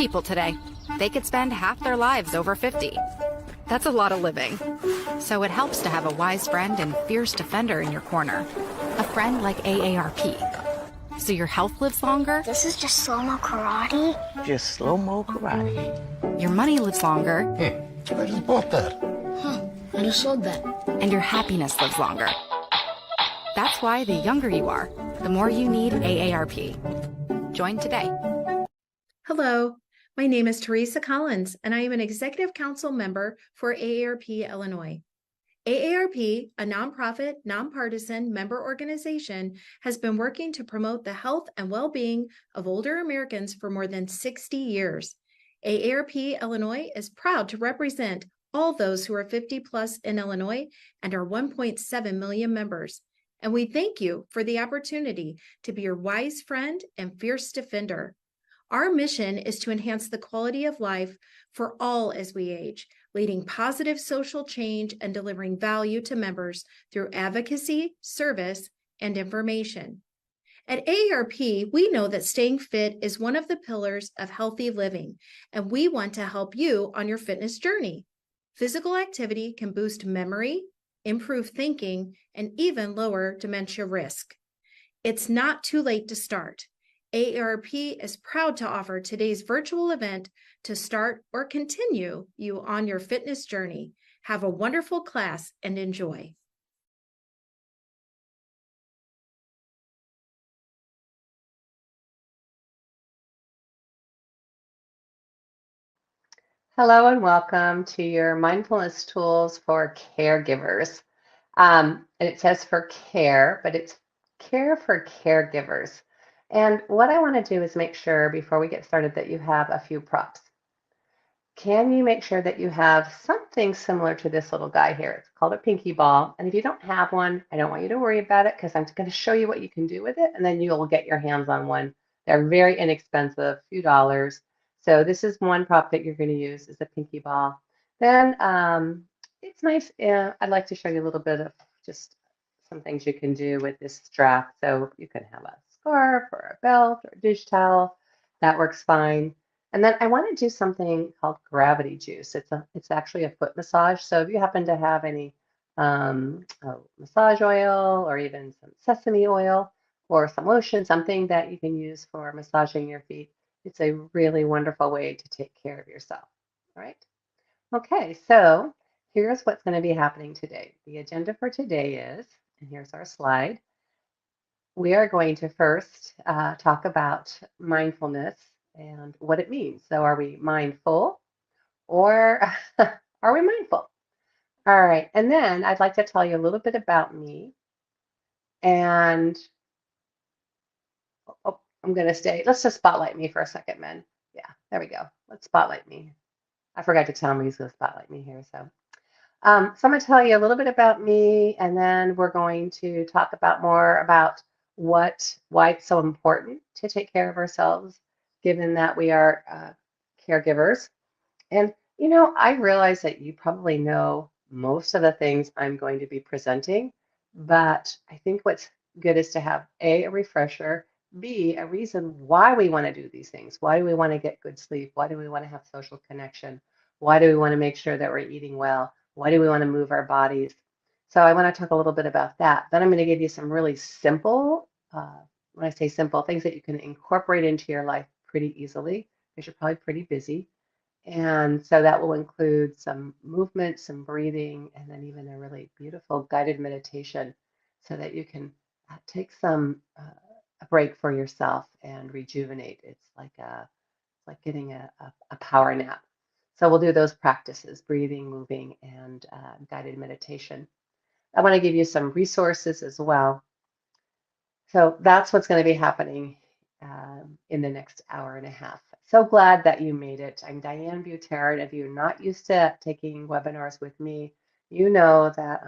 people today. They could spend half their lives over 50. That's a lot of living. So it helps to have a wise friend and fierce defender in your corner. A friend like AARP. So your health lives longer. This is just slow-mo karate? Just slow-mo karate. Your money lives longer. I just bought that. I just sold that. And your happiness lives longer. That's why the younger you are, the more you need AARP. Join today. Hello, my name is Teresa Collins, and I am an Executive Council member for AARP Illinois. AARP, a nonprofit, nonpartisan member organization, has been working to promote the health and well-being of older Americans for more than 60 years. AARP Illinois is proud to represent all those who are 50 plus in Illinois and our 1.7 million members. And we thank you for the opportunity to be your wise friend and fierce defender. Our mission is to enhance the quality of life for all as we age, leading positive social change and delivering value to members through advocacy, service, and information. At AARP, we know that staying fit is one of the pillars of healthy living, and we want to help you on your fitness journey. Physical activity can boost memory, improve thinking, and even lower dementia risk. It's not too late to start. AARP is proud to offer today's virtual event to start or continue you on your fitness journey. Have a wonderful class and enjoy. Hello and welcome to your mindfulness tools for caregivers. And it says for care, but it's care for caregivers. And what I want to do is make sure before we get started that you have a few props. Can you make sure that you have something similar to this little guy here? It's called a pinky ball. And if you don't have one, I don't want you to worry about it because I'm going to show you what you can do with it. And then you'll get your hands on one. They're very inexpensive, a few dollars. So this is one prop that you're going to use is a pinky ball. Then it's nice. I'd like to show you a little bit of just some things you can do with this strap. So you can have a scarf or a belt or a dish towel. That works fine. And then I want to do something called gravity juice. It's actually a foot massage. So if you happen to have any massage oil or even some sesame oil or some lotion, something that you can use for massaging your feet, it's a really wonderful way to take care of yourself. All right. Okay, so here's what's going to be happening today. The agenda for today is, and here's our slide. We are going to first talk about mindfulness and what it means. So are we mindful or are we mindful? All right, and then I'd like to tell you a little bit about me. And I'm going to stay. Let's just spotlight me for a second, men. Yeah, there we go. Let's spotlight me. I forgot to tell him he's going to spotlight me here. So I'm going to tell you a little bit about me, and then we're going to talk about more about why it's so important to take care of ourselves, given that we are caregivers. And, you know, I realize that you probably know most of the things I'm going to be presenting, but I think what's good is to have A, a refresher, B, a reason why we want to do these things. Why do we want to get good sleep? Why do we want to have social connection? Why do we want to make sure that we're eating well? Why do we want to move our bodies? So I want to talk a little bit about that. Then I'm going to give you some really simple, when I say simple, things that you can incorporate into your life pretty easily because you're probably pretty busy. And so that will include some movement, some breathing, and then even a really beautiful guided meditation so that you can take a break for yourself and rejuvenate. It's like getting a power nap. So we'll do those practices, breathing, moving, and guided meditation. I want to give you some resources as well. So that's what's going to be happening in the next hour and a half. So glad that you made it. I'm Diane Butera. If you're not used to taking webinars with me, you know that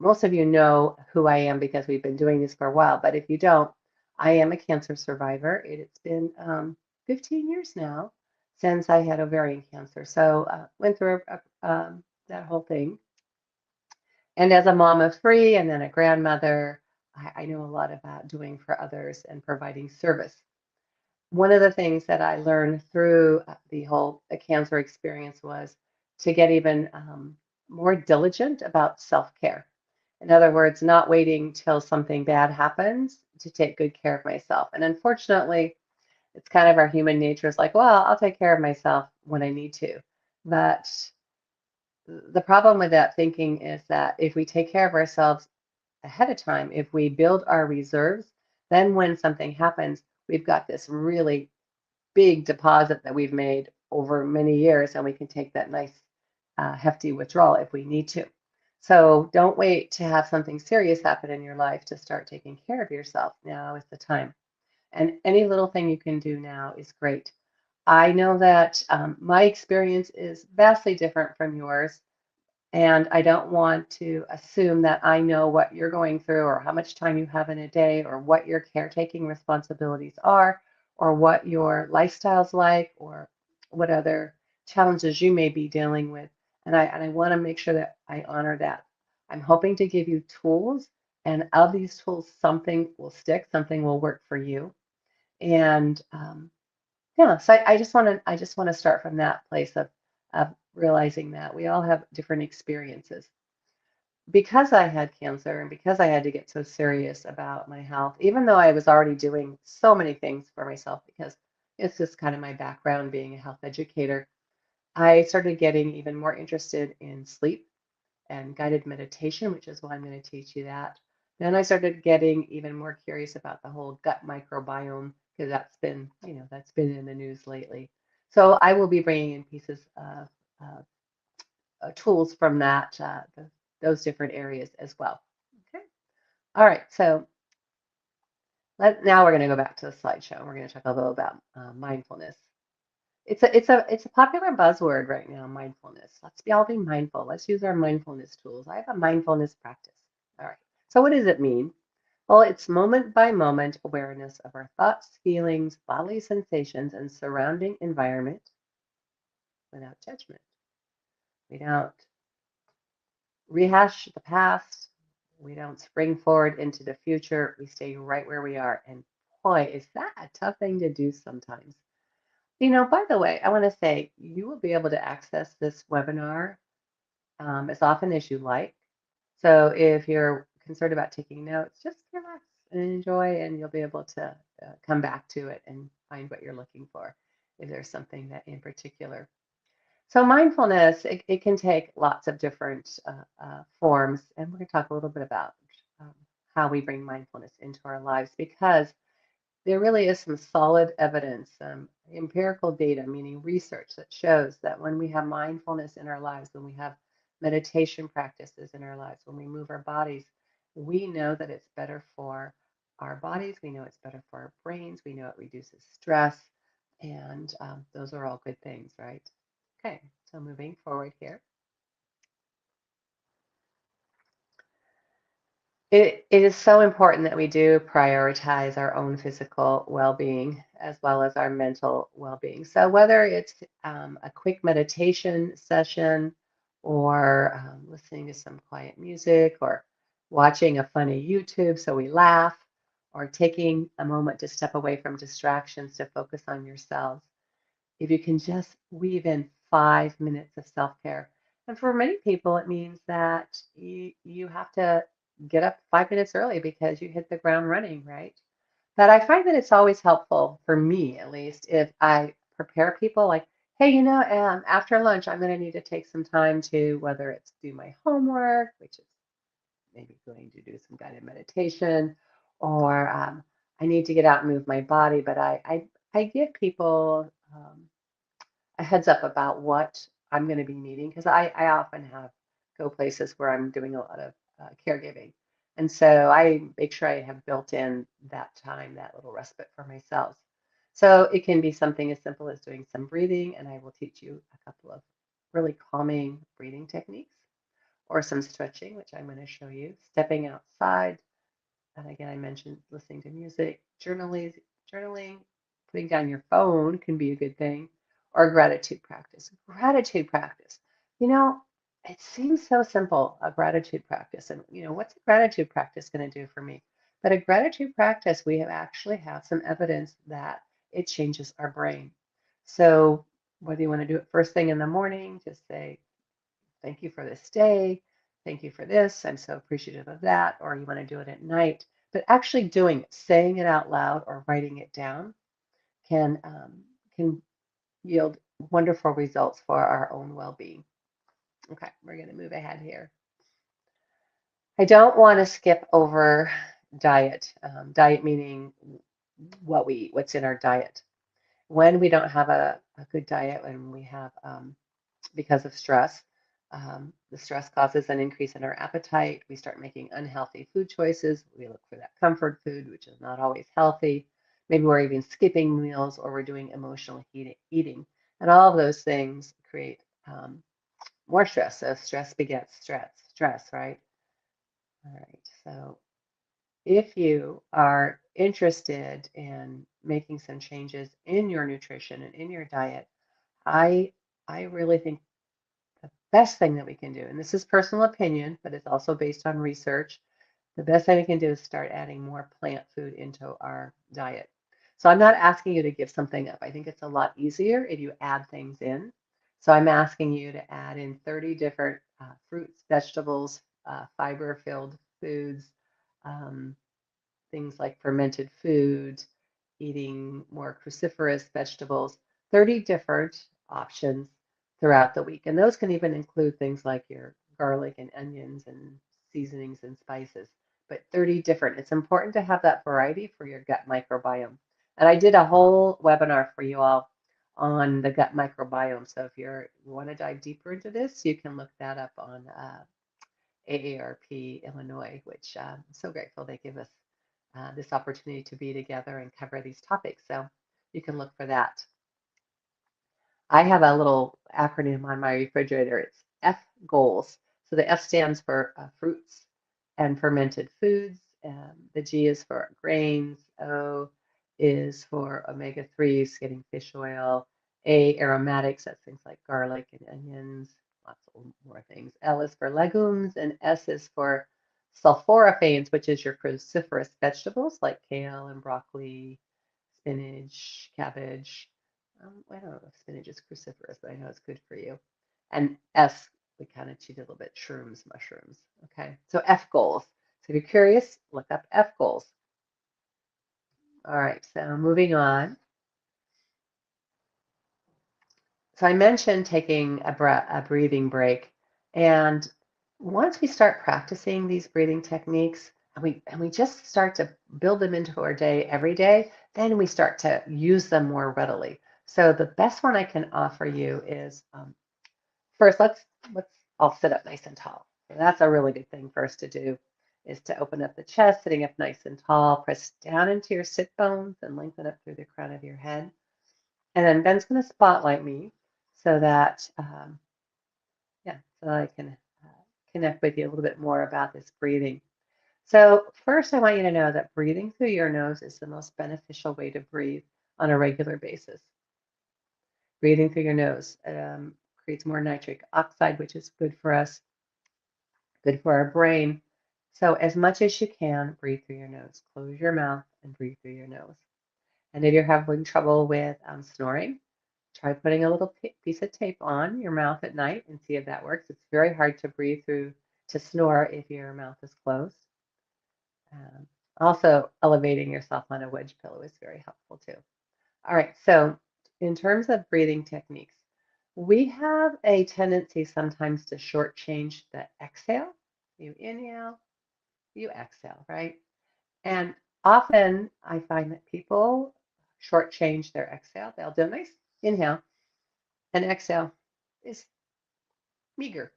most of you know who I am because we've been doing this for a while. But if you don't, I am a cancer survivor. It's been 15 years now since I had ovarian cancer. So went through that whole thing. And as a mom of three and then a grandmother, I know a lot about doing for others and providing service. one of the things that I learned through the whole cancer experience was to get even more diligent about self-care. In other words, not waiting till something bad happens to take good care of myself. And unfortunately, it's kind of our human nature is like, well, I'll take care of myself when I need to. But the problem with that thinking is that if we take care of ourselves ahead of time, if we build our reserves, then when something happens, we've got this really big deposit that we've made over many years, and we can take that nice hefty withdrawal if we need to. So don't wait to have something serious happen in your life to start taking care of yourself. Now is the time. And any little thing you can do now is great. I know that my experience is vastly different from yours. And I don't want to assume that I know what you're going through or how much time you have in a day or what your caretaking responsibilities are or what your lifestyle's like or what other challenges you may be dealing with. And I want to make sure that I honor that. I'm hoping to give you tools, and of these tools, something will stick, something will work for you. And yeah, so I just want to start from that place of realizing that we all have different experiences. Because I had cancer and because I had to get so serious about my health, even though I was already doing so many things for myself, because it's just kind of my background being a health educator, I started getting even more interested in sleep and guided meditation, which is why I'm going to teach you that. Then I started getting even more curious about the whole gut microbiome because that's been in the news lately. So I will be bringing in pieces of tools from those different areas as well. Okay. All right. So now we're going to go back to the slideshow and we're going to talk a little about mindfulness. It's a popular buzzword right now, mindfulness. Let's all be mindful. Let's use our mindfulness tools. I have a mindfulness practice. All right. So what does it mean? Well, it's moment by moment awareness of our thoughts, feelings, bodily sensations, and surrounding environment without judgment. We don't rehash the past. We don't spring forward into the future. We stay right where we are. And boy, is that a tough thing to do sometimes. By the way, I want to say you will be able to access this webinar as often as you like. So if you're concerned about taking notes, just relax and enjoy, and you'll be able to come back to it and find what you're looking for if there's something that in particular. So mindfulness, it can take lots of different forms, and we're going to talk a little bit about um, how we bring mindfulness into our lives because there really is some solid evidence, empirical data, meaning research that shows that when we have mindfulness in our lives, when we have meditation practices in our lives, when we move our bodies, we know that it's better for our bodies. We know it's better for our brains. We know it reduces stress. And those are all good things, right? Okay, so moving forward here. It is so important that we do prioritize our own physical well-being as well as our mental well-being. So whether it's a quick meditation session or listening to some quiet music or watching a funny YouTube so we laugh or taking a moment to step away from distractions to focus on yourselves, if you can just weave in 5 minutes of self-care. And for many people, it means that you have to get up 5 minutes early because you hit the ground running, right? But I find that it's always helpful, for me at least, if I prepare people like, hey, after lunch, I'm going to need to take some time to, whether it's do my homework, which is maybe going to do some guided meditation, or I need to get out and move my body. But I give people a heads up about what I'm going to be needing because I often go places where I'm doing a lot of caregiving. And so I make sure I have built in that time, that little respite for myself. So it can be something as simple as doing some breathing, and I will teach you a couple of really calming breathing techniques or some stretching, which I'm going to show you, stepping outside, and again, I mentioned listening to music, journaling, putting down your phone can be a good thing, or gratitude practice. Gratitude practice. You know, it seems so simple, a gratitude practice. And, what's a gratitude practice going to do for me? But a gratitude practice, we actually have some evidence that it changes our brain. So whether you want to do it first thing in the morning, just say, thank you for this day. Thank you for this. I'm so appreciative of that. Or you want to do it at night. But actually doing it, saying it out loud or writing it down can yield wonderful results for our own well-being. Okay, we're going to move ahead here. I don't want to skip over diet. Diet meaning what we eat, what's in our diet. When we don't have a good diet, when we have because of stress, the stress causes an increase in our appetite. We start making unhealthy food choices. We look for that comfort food, which is not always healthy. Maybe we're even skipping meals or we're doing emotional eating. And all of those things create more stress. So stress begets stress, right? All right. So if you are interested in making some changes in your nutrition and in your diet, I really think the best thing that we can do, and this is personal opinion, but it's also based on research, the best thing we can do is start adding more plant food into our diet. So I'm not asking you to give something up. I think it's a lot easier if you add things in. So I'm asking you to add in 30 different fruits, vegetables, fiber-filled foods, um, things like fermented food, eating more cruciferous vegetables, 30 different options throughout the week. And those can even include things like your garlic and onions and seasonings and spices, but 30 different. It's important to have that variety for your gut microbiome. And I did a whole webinar for you all on the gut microbiome. So if you want to dive deeper into this, you can look that up on AARP Illinois, which I'm so grateful they give us this opportunity to be together and cover these topics. So you can look for that. I have a little acronym on my refrigerator. It's F goals. So the F stands for fruits and fermented foods. The G is for grains. O is for omega-3s, getting fish oil. A, aromatics, that's things like garlic and onions, lots of more things. L is for legumes, and S is for sulforaphanes, which is your cruciferous vegetables like kale and broccoli, spinach, cabbage. I don't know if spinach is cruciferous, but I know it's good for you. And S, we kind of cheat a little bit, shrooms, mushrooms. Okay, so F goals. So if you're curious, look up F goals. All right, so moving on. So I mentioned taking a breathing break. And once we start practicing these breathing techniques, and we just start to build them into our day every day, then we start to use them more readily. So the best one I can offer you is first, let's all sit up nice and tall. So that's a really good thing for us to do, is to open up the chest, sitting up nice and tall, press down into your sit bones and lengthen up through the crown of your head. And then Ben's going to spotlight me so that, so that I can connect with you a little bit more about this breathing. So first, I want you to know that breathing through your nose is the most beneficial way to breathe on a regular basis. Breathing through your nose creates more nitric oxide, which is good for us, good for our brain. So as much as you can, breathe through your nose. Close your mouth and breathe through your nose. And if you're having trouble with snoring, try putting a little piece of tape on your mouth at night and see if that works. It's very hard to breathe through, to snore if your mouth is closed. Also, elevating yourself on a wedge pillow is very helpful too. All right, so in terms of breathing techniques, we have a tendency sometimes to shortchange the exhale. You inhale, you exhale, right? And often I find that people shortchange their exhale. They'll do a nice inhale, and exhale is meager.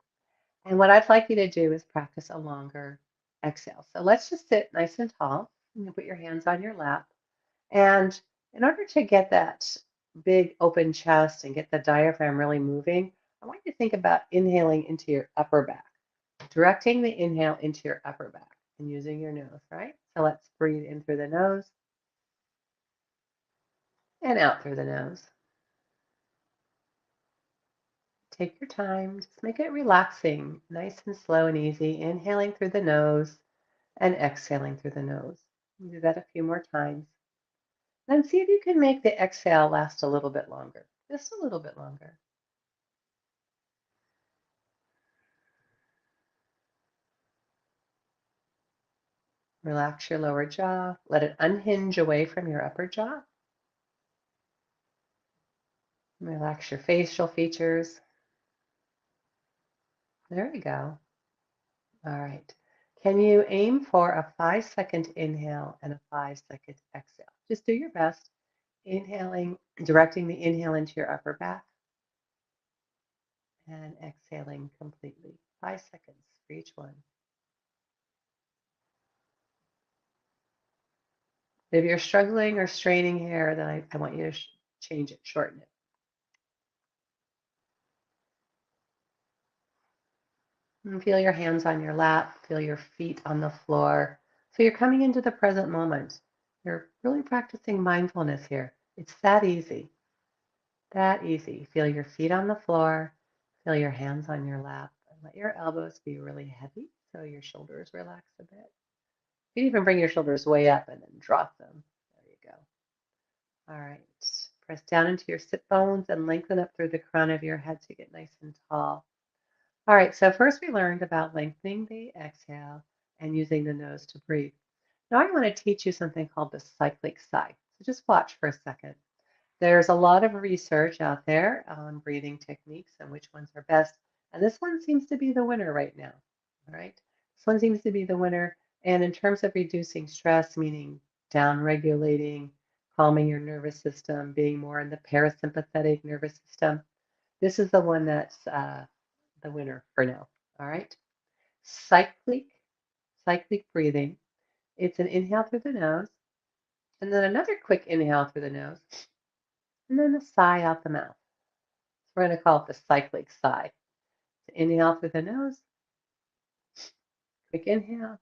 And what I'd like you to do is practice a longer exhale. So let's just sit nice and tall. You put your hands on your lap. And in order to get that big open chest and get the diaphragm really moving, I want you to think about inhaling into your upper back, directing the inhale into your upper back and using your nose, right? So let's breathe in through the nose and out through the nose. Take your time, just make it relaxing, nice and slow and easy, inhaling through the nose and exhaling through the nose. Do that a few more times. Then see if you can make the exhale last a little bit longer, just a little bit longer. Relax your lower jaw. Let it unhinge away from your upper jaw. Relax your facial features. There we go. All right. Can you aim for a 5-second inhale and a 5-second exhale? Just do your best. Inhaling, directing the inhale into your upper back and exhaling completely. 5 seconds for each one. If you're struggling or straining here, then I want you to change it, shorten it. And feel your hands on your lap, feel your feet on the floor. So you're coming into the present moment. You're really practicing mindfulness here. It's that easy. That easy. Feel your feet on the floor, feel your hands on your lap, and let your elbows be really heavy so your shoulders relax a bit. You can even bring your shoulders way up and then drop them. There you go. All right. Press down into your sit bones and lengthen up through the crown of your head to get nice and tall. All right, so first we learned about lengthening the exhale and using the nose to breathe. Now I want to teach you something called the cyclic sigh. So just watch for a second. There's a lot of research out there on breathing techniques and which ones are best. And this one seems to be the winner right now. All right, this one seems to be the winner. And in terms of reducing stress, meaning down regulating, calming your nervous system, being more in the parasympathetic nervous system, this is the one that's the winner for now. All right. Cyclic, cyclic breathing. It's an inhale through the nose, and then another quick inhale through the nose, and then a sigh out the mouth. So we're going to call it the cyclic sigh. Inhale through the nose, quick inhale,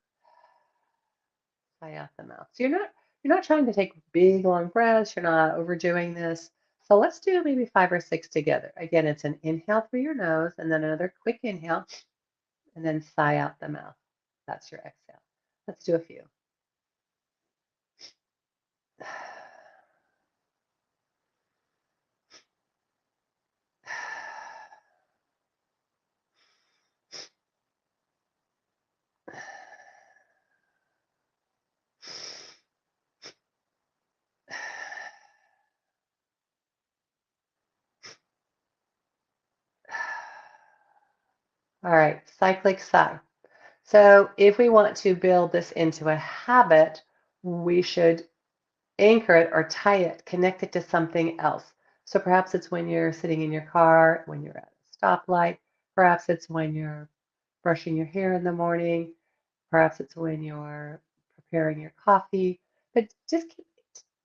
sigh out the mouth. So you're not trying to take big long breaths. You're not overdoing this. So let's do maybe 5 or 6 together. Again, it's an inhale through your nose, and then another quick inhale, and then sigh out the mouth. That's your exhale. Let's do a few. All right, cyclic sigh. So if we want to build this into a habit, we should anchor it or tie it, connect it to something else. So perhaps it's when you're sitting in your car, when you're at a stoplight, perhaps it's when you're brushing your hair in the morning, perhaps it's when you're preparing your coffee, but just keep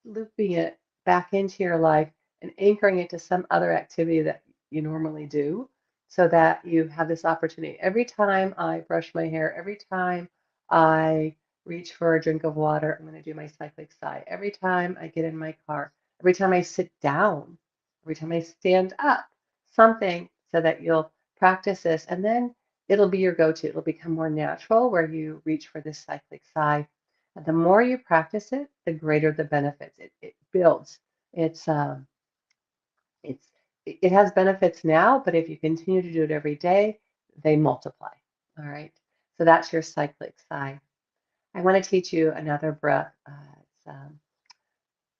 looping it back into your life and anchoring it to some other activity that you normally do so that you have this opportunity. Every time I brush my hair, every time I reach for a drink of water, I'm going to do my cyclic sigh. Every time I get in my car, every time I sit down, every time I stand up, something so that you'll practice this and then it'll be your go-to. It'll become more natural where you reach for this cyclic sigh. And the more you practice it, the greater the benefits. It builds. It's it's it has benefits now, but if you continue to do it every day, they multiply. All right. So that's your cyclic sigh. I want to teach you another breath.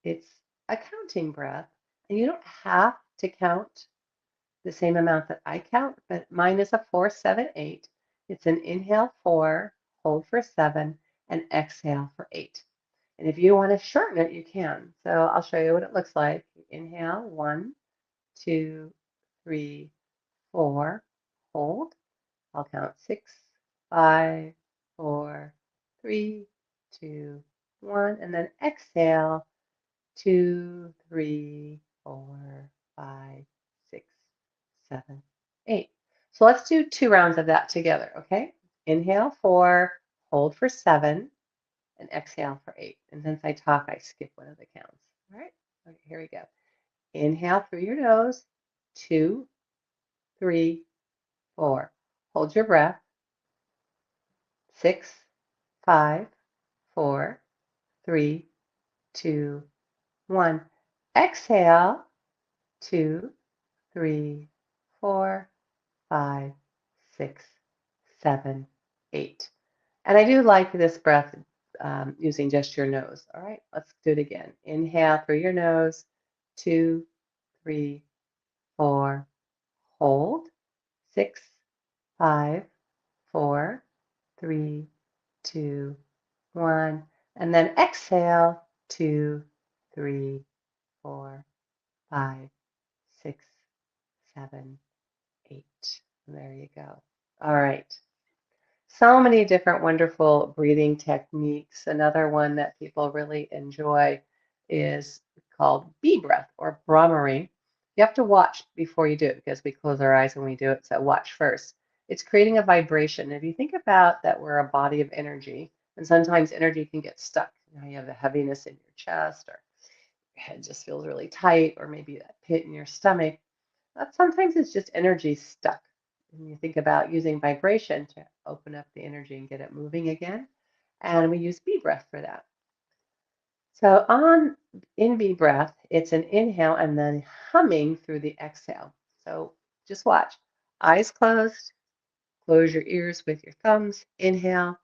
It's a counting breath, and you don't have to count the same amount that I count, but mine is a 4, 7, 8. It's an inhale 4, hold for 7, and exhale for 8. And if you want to shorten it, you can. So I'll show you what it looks like. Inhale, 1, 2, 3, 4, hold. I'll count 6, 5, 4, 3, 2, 1, and then exhale, 2, 3, 4, 5, 6, 7, 8. So let's do 2 rounds of that together, okay? Inhale 4, hold for 7, and exhale for 8. And since I talk, I skip one of the counts. All right, okay, here we go. Inhale through your nose, 2, 3, 4. Hold your breath, 6, 5, 4, 3, 2, 1. Exhale, 2, 3, 4, 5, 6, 7, 8. And I do like this breath using just your nose. All right, let's do it again. Inhale through your nose, 2, 3, 4, hold, 6, 5, 4, 3, 2, 1. And then exhale, 2, 3, 4, 5, 6, 7, 8. There you go. All right. So many different wonderful breathing techniques. Another one that people really enjoy is called bee breath or Brahmari. You have to watch before you do it because we close our eyes when we do it, so watch first. It's creating a vibration. If you think about that we're a body of energy, and sometimes energy can get stuck. You have the heaviness in your chest, or your head just feels really tight, or maybe that pit in your stomach. Sometimes it's just energy stuck. And you think about using vibration to open up the energy and get it moving again. And we use bee breath for that. So in bee breath, it's an inhale and then humming through the exhale. So just watch. Eyes closed. Close your ears with your thumbs. Inhale.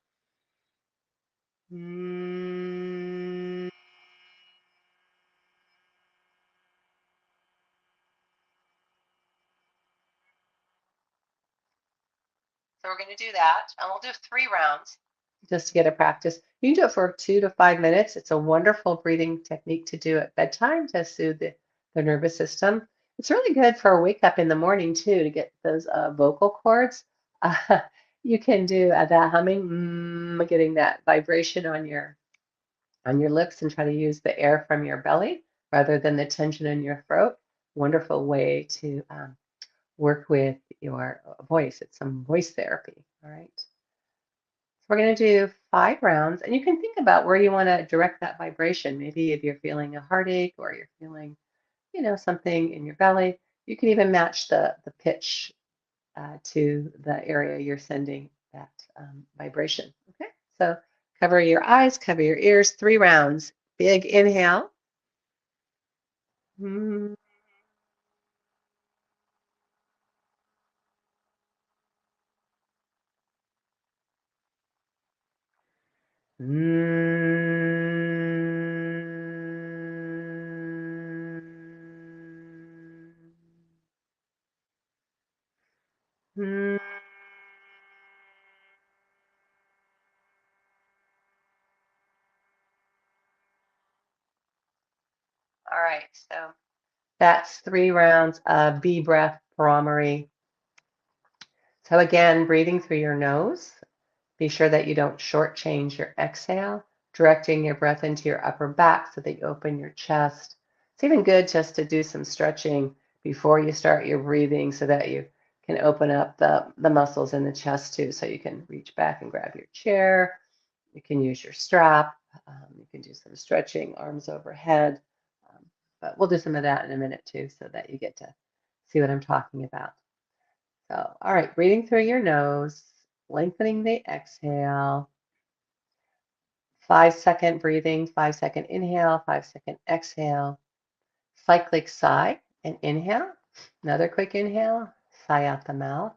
So we're going to do that, and we'll do 3 rounds just to get a practice. You can do it for 2 to 5 minutes. It's a wonderful breathing technique to do at bedtime to soothe the nervous system. It's really good for a wake up in the morning too to get those vocal cords. Uh, you can do that humming, getting that vibration on your lips, and try to use the air from your belly rather than the tension in your throat. Wonderful way to work with your voice. It's some voice therapy. All right. So we're going to do 5 rounds, and you can think about where you want to direct that vibration. Maybe if you're feeling a heartache or you're feeling, something in your belly, you can even match the pitch to the area you're sending that vibration. Okay. So cover your eyes, cover your ears. 3 rounds. Big inhale. Mm. Mm. All right, so that's 3 rounds of bee breath, Brahmari. So again, breathing through your nose. Be sure that you don't shortchange your exhale, directing your breath into your upper back so that you open your chest. It's even good just to do some stretching before you start your breathing so that you can open up the muscles in the chest too. So you can reach back and grab your chair. You can use your strap. You can do some stretching, arms overhead. But we'll do some of that in a minute too so that you get to see what I'm talking about. So, all right, breathing through your nose, lengthening the exhale. 5-second breathing, 5-second inhale, 5-second exhale. Cyclic sigh and inhale. Another quick inhale, sigh out the mouth.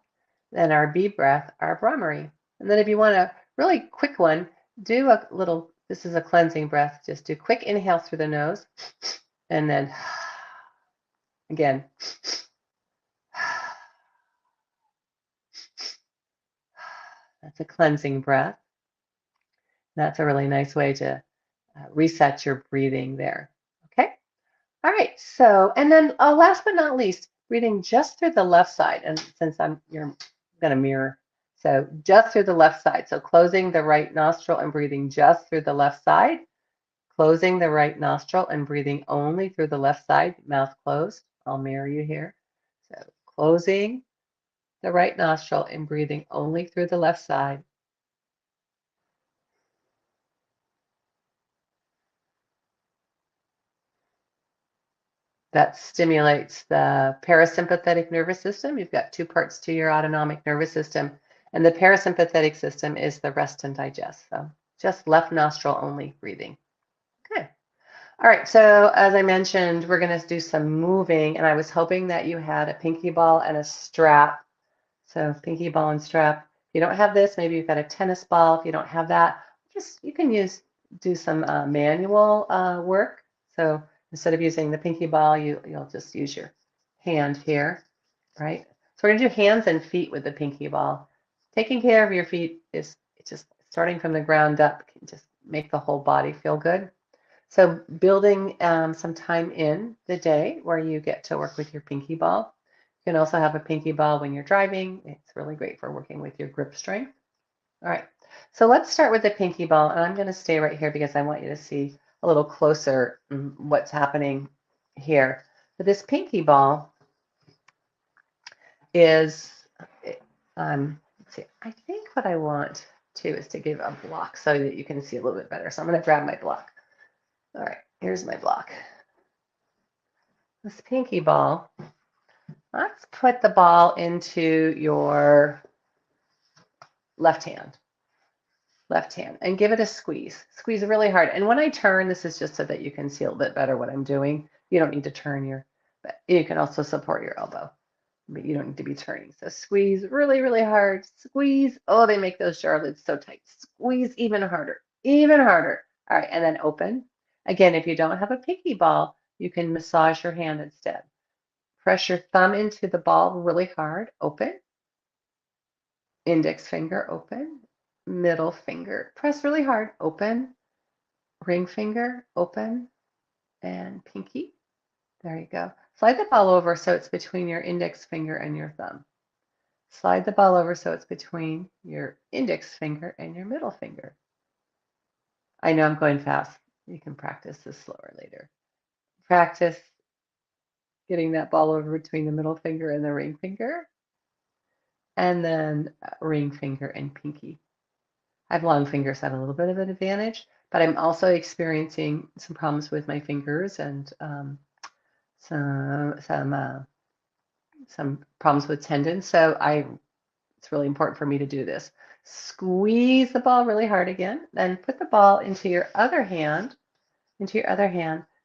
Then our bee breath, our Brahmari. And then if you want a really quick one, do a little, this is a cleansing breath. Just do quick inhale through the nose. And then again. That's a cleansing breath. That's a really nice way to reset your breathing there. Okay. All right. So, and then last but not least, breathing just through the left side. And since you're going to mirror, so just through the left side. So closing the right nostril and breathing just through the left side. Closing the right nostril and breathing only through the left side, mouth closed. I'll mirror you here. So closing the right nostril and breathing only through the left side. That stimulates the parasympathetic nervous system. You've got 2 parts to your autonomic nervous system, and the parasympathetic system is the rest and digest. So just left nostril only breathing. Okay. All right, so as I mentioned, we're going to do some moving, and I was hoping that you had a pinky ball and a strap. So pinky ball and strap. If you don't have this, maybe you've got a tennis ball. If you don't have that, just you can do some manual work. So instead of using the pinky ball, you'll just use your hand here, right? So we're gonna do hands and feet with the pinky ball. Taking care of your feet is just starting from the ground up, can just make the whole body feel good. So building some time in the day where you get to work with your pinky ball. You can also have a pinky ball when you're driving. It's really great for working with your grip strength. All right, so let's start with the pinky ball, and I'm going to stay right here because I want you to see a little closer what's happening here. But this pinky ball is, let's see, I think what I want to is to give a block so that you can see a little bit better. So I'm going to grab my block. All right, here's my block. This pinky ball, let's put the ball into your left hand, and give it a squeeze. Squeeze really hard. And when I turn, this is just so that you can see a little bit better what I'm doing. You don't need to turn but you can also support your elbow, but you don't need to be turning. So squeeze really, really hard. Squeeze. Oh, they make those jar lids so tight. Squeeze even harder, even harder. All right, and then open. Again, if you don't have a pinky ball, you can massage your hand instead. Press your thumb into the ball really hard, open. Index finger, open. Middle finger, press really hard, open. Ring finger, open. And pinky. There you go. Slide the ball over so it's between your index finger and your thumb. Slide the ball over so it's between your index finger and your middle finger. I know I'm going fast. You can practice this slower later. Practice getting that ball over between the middle finger and the ring finger. And then ring finger and pinky. I have long fingers, so I have a little bit of an advantage, but I'm also experiencing some problems with my fingers and some problems with tendons. So it's really important for me to do this. Squeeze the ball really hard again, then put the ball into your other hand, and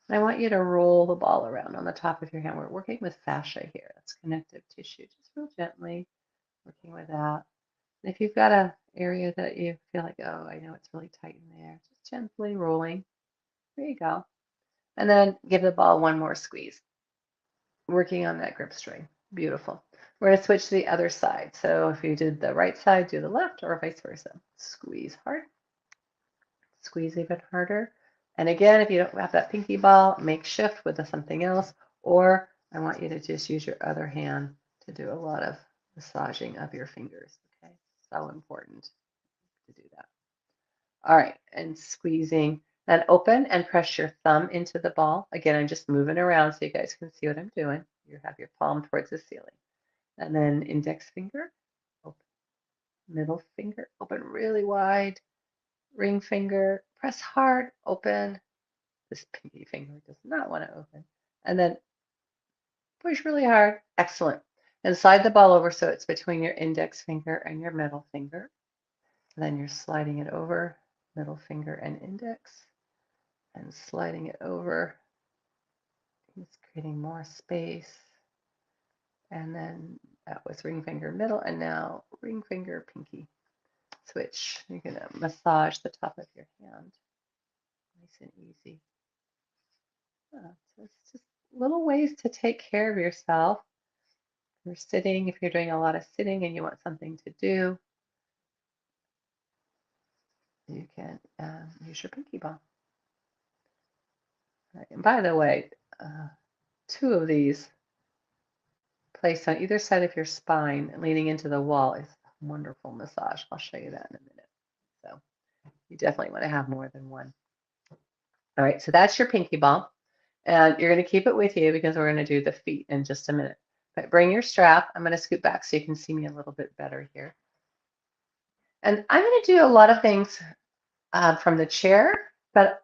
I want you to roll the ball around on the top of your hand. We're working with fascia here. That's connective tissue. Just real gently working with that. And if you've got an area that you feel like, oh, I know it's really tight in there, just gently rolling. There you go. And then give the ball one more squeeze, working on that grip string. Beautiful. We're going to switch to the other side. So if you did the right side, do the left, or vice versa. Squeeze hard. Squeeze even harder. And again, if you don't have that pinky ball, make shift with something else, or I want you to just use your other hand to do a lot of massaging of your fingers. Okay, so important to do that. All right, and squeezing. Then open and press your thumb into the ball. Again, I'm just moving around so you guys can see what I'm doing. You have your palm towards the ceiling. And then index finger, open. Middle finger, open really wide. Ring finger, press hard, open. This pinky finger does not want to open. And then push really hard. Excellent. And slide the ball over so it's between your index finger and your middle finger. And then you're sliding it over, middle finger and index, and sliding it over. It's creating more space. And then that was ring finger middle, and now ring finger pinky. Switch. You're going to massage the top of your hand. Nice and easy. So it's just little ways to take care of yourself. If you're sitting, if you're doing a lot of sitting and you want something to do, you can use your pinky ball. Right. And by the way, 2 of these placed on either side of your spine, leaning into the wall, is a wonderful massage. I'll show you that in a minute. So you definitely want to have more than one. All right, so that's your pinky ball. And you're going to keep it with you because we're going to do the feet in just a minute. But bring your strap. I'm going to scoot back so you can see me a little bit better here. And I'm going to do a lot of things from the chair, but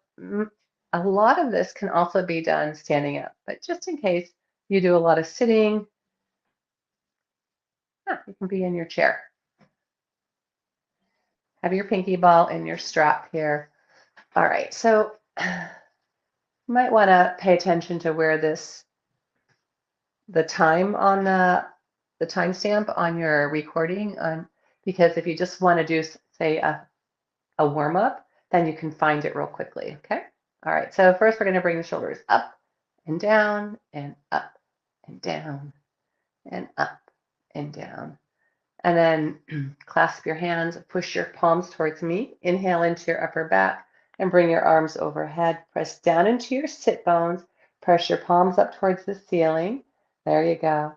a lot of this can also be done standing up. But just in case you do a lot of sitting, you can be in your chair. Have your pinky ball and your strap here. All right, so You might want to pay attention to where the time on the timestamp on your recording because if you just want to do, say, a warm up, then you can find it real quickly. Okay. All right. So first we're going to bring the shoulders up and down and up and down and up and down. And then clasp your hands, push your palms towards me. Inhale into your upper back and bring your arms overhead. Press down into your sit bones. Press your palms up towards the ceiling. There you go.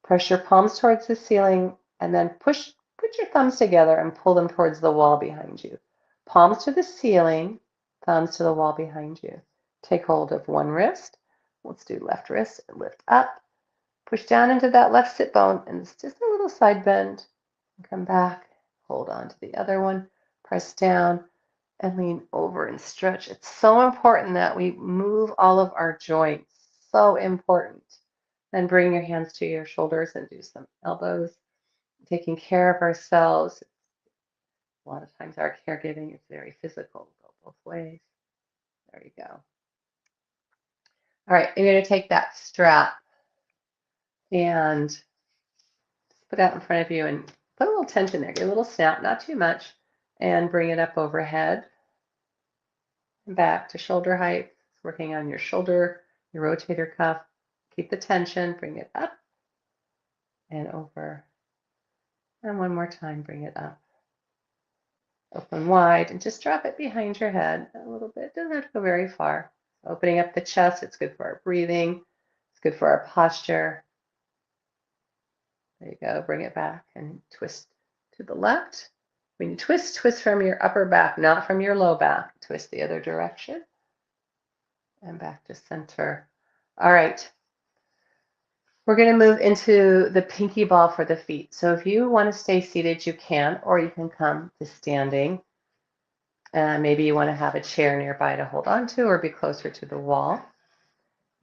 Press your palms towards the ceiling and then put your thumbs together and pull them towards the wall behind you. Palms to the ceiling, thumbs to the wall behind you. Take hold of one wrist. Let's do left wrist. Lift up. Push down into that left sit bone and it's just a little side bend. Come back. Hold on to the other one. Press down and lean over and stretch. It's so important that we move all of our joints. So important. Then bring your hands to your shoulders and do some elbows. Taking care of ourselves. A lot of times our caregiving is very physical. Go both ways. There you go. All right, you're going to take that strap and put it out in front of you and put a little tension there. Get a little snap, not too much, and bring it up overhead and back to shoulder height. Working on your shoulder, your rotator cuff. Keep the tension, bring it up and over. And one more time, bring it up. Open wide and just drop it behind your head a little bit. Doesn't have to go very far. Opening up the chest, it's good for our breathing. It's good for our posture. There you go. Bring it back and twist to the left. When you twist, twist from your upper back, not from your low back. Twist the other direction. And back to center. All right. We're going to move into the pinky ball for the feet. So if you want to stay seated, you can, or you can come to standing. Maybe you want to have a chair nearby to hold on to or be closer to the wall.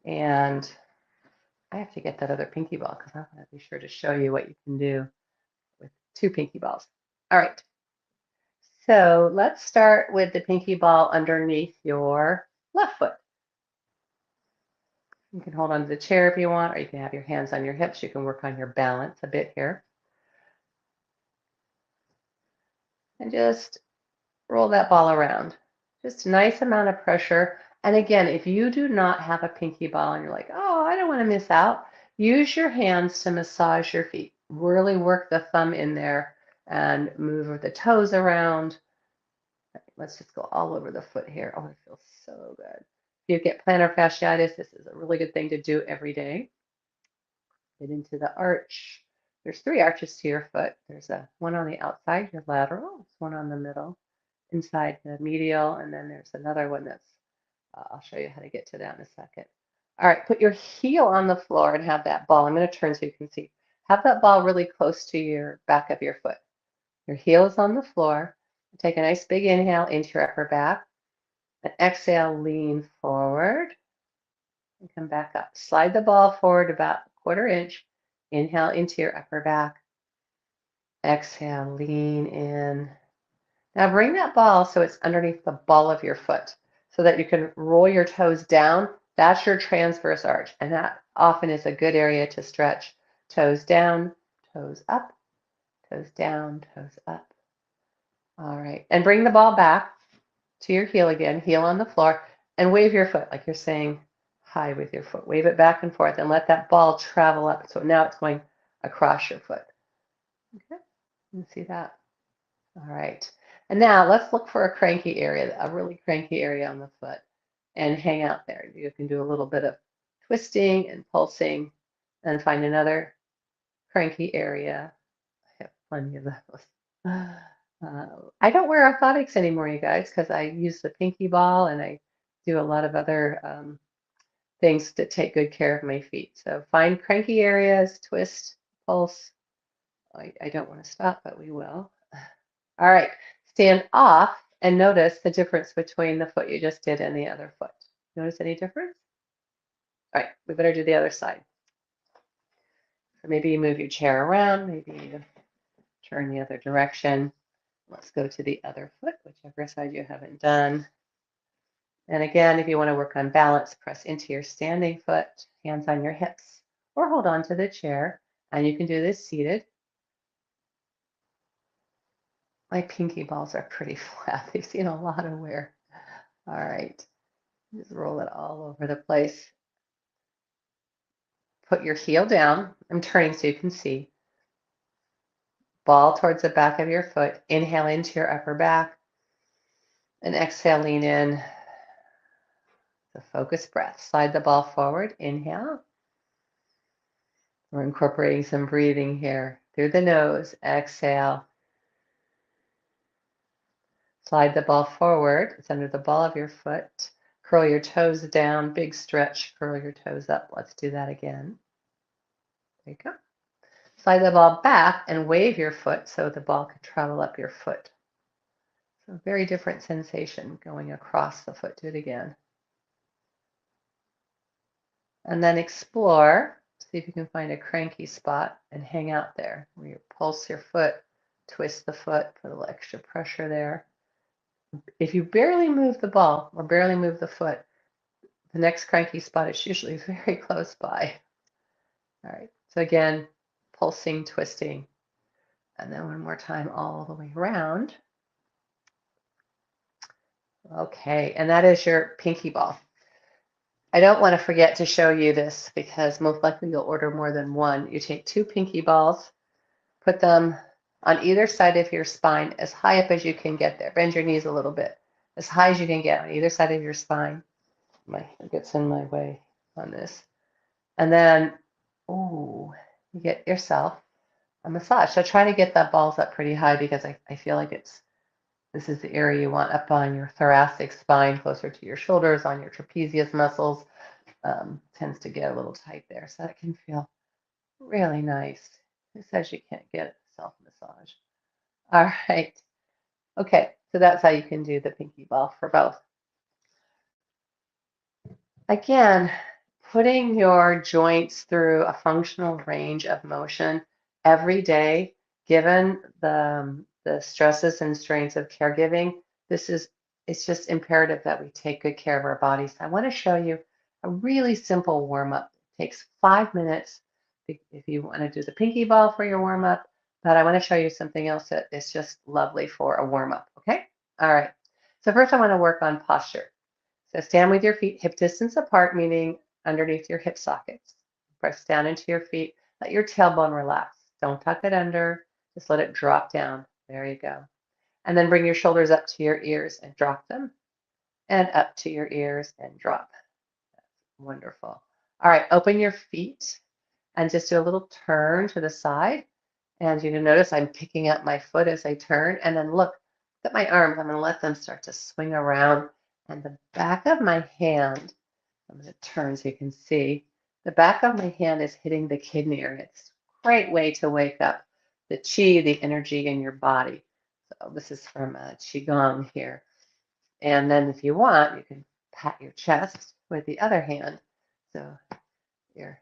And I have to get that other pinky ball because I want to be sure to show you what you can do with two pinky balls. All right. So let's start with the pinky ball underneath your left foot. You can hold onto the chair if you want, or you can have your hands on your hips. You can work on your balance a bit here. And just roll that ball around. Just a nice amount of pressure. And again, if you do not have a pinky ball and you're like, oh, I don't want to miss out, use your hands to massage your feet. Really work the thumb in there and move the toes around. Let's just go all over the foot here. Oh, it feels so good. If you get plantar fasciitis, this is a really good thing to do every day. Get into the arch. There's 3 arches to your foot. There's one on the outside, your lateral. There's one on the middle, inside the medial, and then there's another one that's, I'll show you how to get to that in a second. All right, put your heel on the floor and have that ball. I'm going to turn so you can see. Have that ball really close to your back of your foot. Your heel is on the floor. Take a nice big inhale into your upper back. And exhale, lean forward and come back up. Slide the ball forward about a 1/4 inch. Inhale into your upper back. Exhale, lean in. Now bring that ball so it's underneath the ball of your foot so that you can roll your toes down. That's your transverse arch. And that often is a good area to stretch. Toes down, toes up, toes down, toes up. All right. And bring the ball back to your heel again, heel on the floor, and wave your foot like you're saying hi with your foot. Wave it back and forth and let that ball travel up. So now it's going across your foot. Okay. You see that? All right. And now let's look for a cranky area, a really cranky area on the foot, and hang out there. You can do a little bit of twisting and pulsing and find another cranky area. I have plenty of those. I don't wear orthotics anymore, you guys, because I use the pinky ball and I do a lot of other things to take good care of my feet. So find cranky areas, twist, pulse. I don't want to stop, but we will. All right, stand off and notice the difference between the foot you just did and the other foot. Notice any difference? All right, we better do the other side. So maybe you move your chair around, maybe you turn the other direction. Let's go to the other foot, whichever side you haven't done. And again, if you want to work on balance, press into your standing foot, hands on your hips, or hold on to the chair. And you can do this seated. My pinky balls are pretty flat. They've seen a lot of wear. All right, just roll it all over the place. Put your heel down. I'm turning so you can see. Ball towards the back of your foot. Inhale into your upper back. And exhale, lean in. The focused breath. Slide the ball forward. Inhale. We're incorporating some breathing here. Through the nose. Exhale. Slide the ball forward. It's under the ball of your foot. Curl your toes down. Big stretch. Curl your toes up. Let's do that again. There you go. Slide the ball back and wave your foot so the ball can travel up your foot. So very different sensation going across the foot. Do it again. And then explore. See if you can find a cranky spot and hang out there where you pulse your foot, twist the foot, put a little extra pressure there. If you barely move the ball or barely move the foot, the next cranky spot is usually very close by. All right, so again, pulsing, twisting, and then one more time all the way around. Okay, and that is your pinky ball. I don't want to forget to show you this because most likely you'll order more than one. You take 2 pinky balls, put them on either side of your spine as high up as you can get there. Bend your knees a little bit, as high as you can get on either side of your spine. It gets in my way on this. And then, ooh, you get yourself a massage. So try to get that balls up pretty high because I feel like this is the area you want up on your thoracic spine, closer to your shoulders, on your trapezius muscles. Tends to get a little tight there. So that can feel really nice. Who says you can't get a self-massage? All right. Okay, so that's how you can do the pinky ball for both. Again, putting your joints through a functional range of motion every day, given the stresses and strains of caregiving, it's just imperative that we take good care of our bodies. I want to show you a really simple warm-up. It takes 5 minutes if you want to do the pinky ball for your warm-up, but I want to show you something else that is just lovely for a warm-up, okay? All right, so first I want to work on posture. So stand with your feet hip distance apart, meaning underneath your hip sockets. Press down into your feet. Let your tailbone relax. Don't tuck it under. Just let it drop down. There you go. And then bring your shoulders up to your ears and drop them. And up to your ears and drop. That's wonderful. All right, open your feet and just do a little turn to the side. And you can notice I'm picking up my foot as I turn. And then look at my arms. I'm going to let them start to swing around. And the back of my hand, I'm going to turn so you can see, the back of my hand is hitting the kidney area. It's a great way to wake up the chi, the energy in your body. So this is from Qigong here. And then if you want, you can pat your chest with the other hand. So you're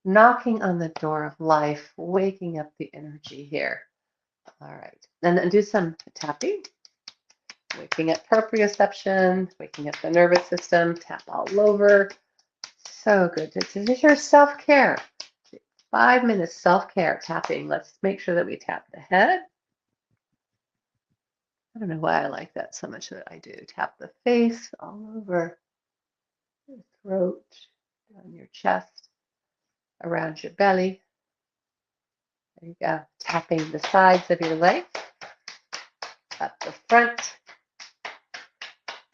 knocking on the door of life, waking up the energy here. All right. And then do some tapping. Waking up proprioception, waking up the nervous system, tap all over. So good. This is your self-care. 5 minutes self-care tapping. Let's make sure that we tap the head. I don't know why I like that so much that I do. Tap the face all over your throat, down your chest, around your belly. There you go. Tapping the sides of your legs, up the front,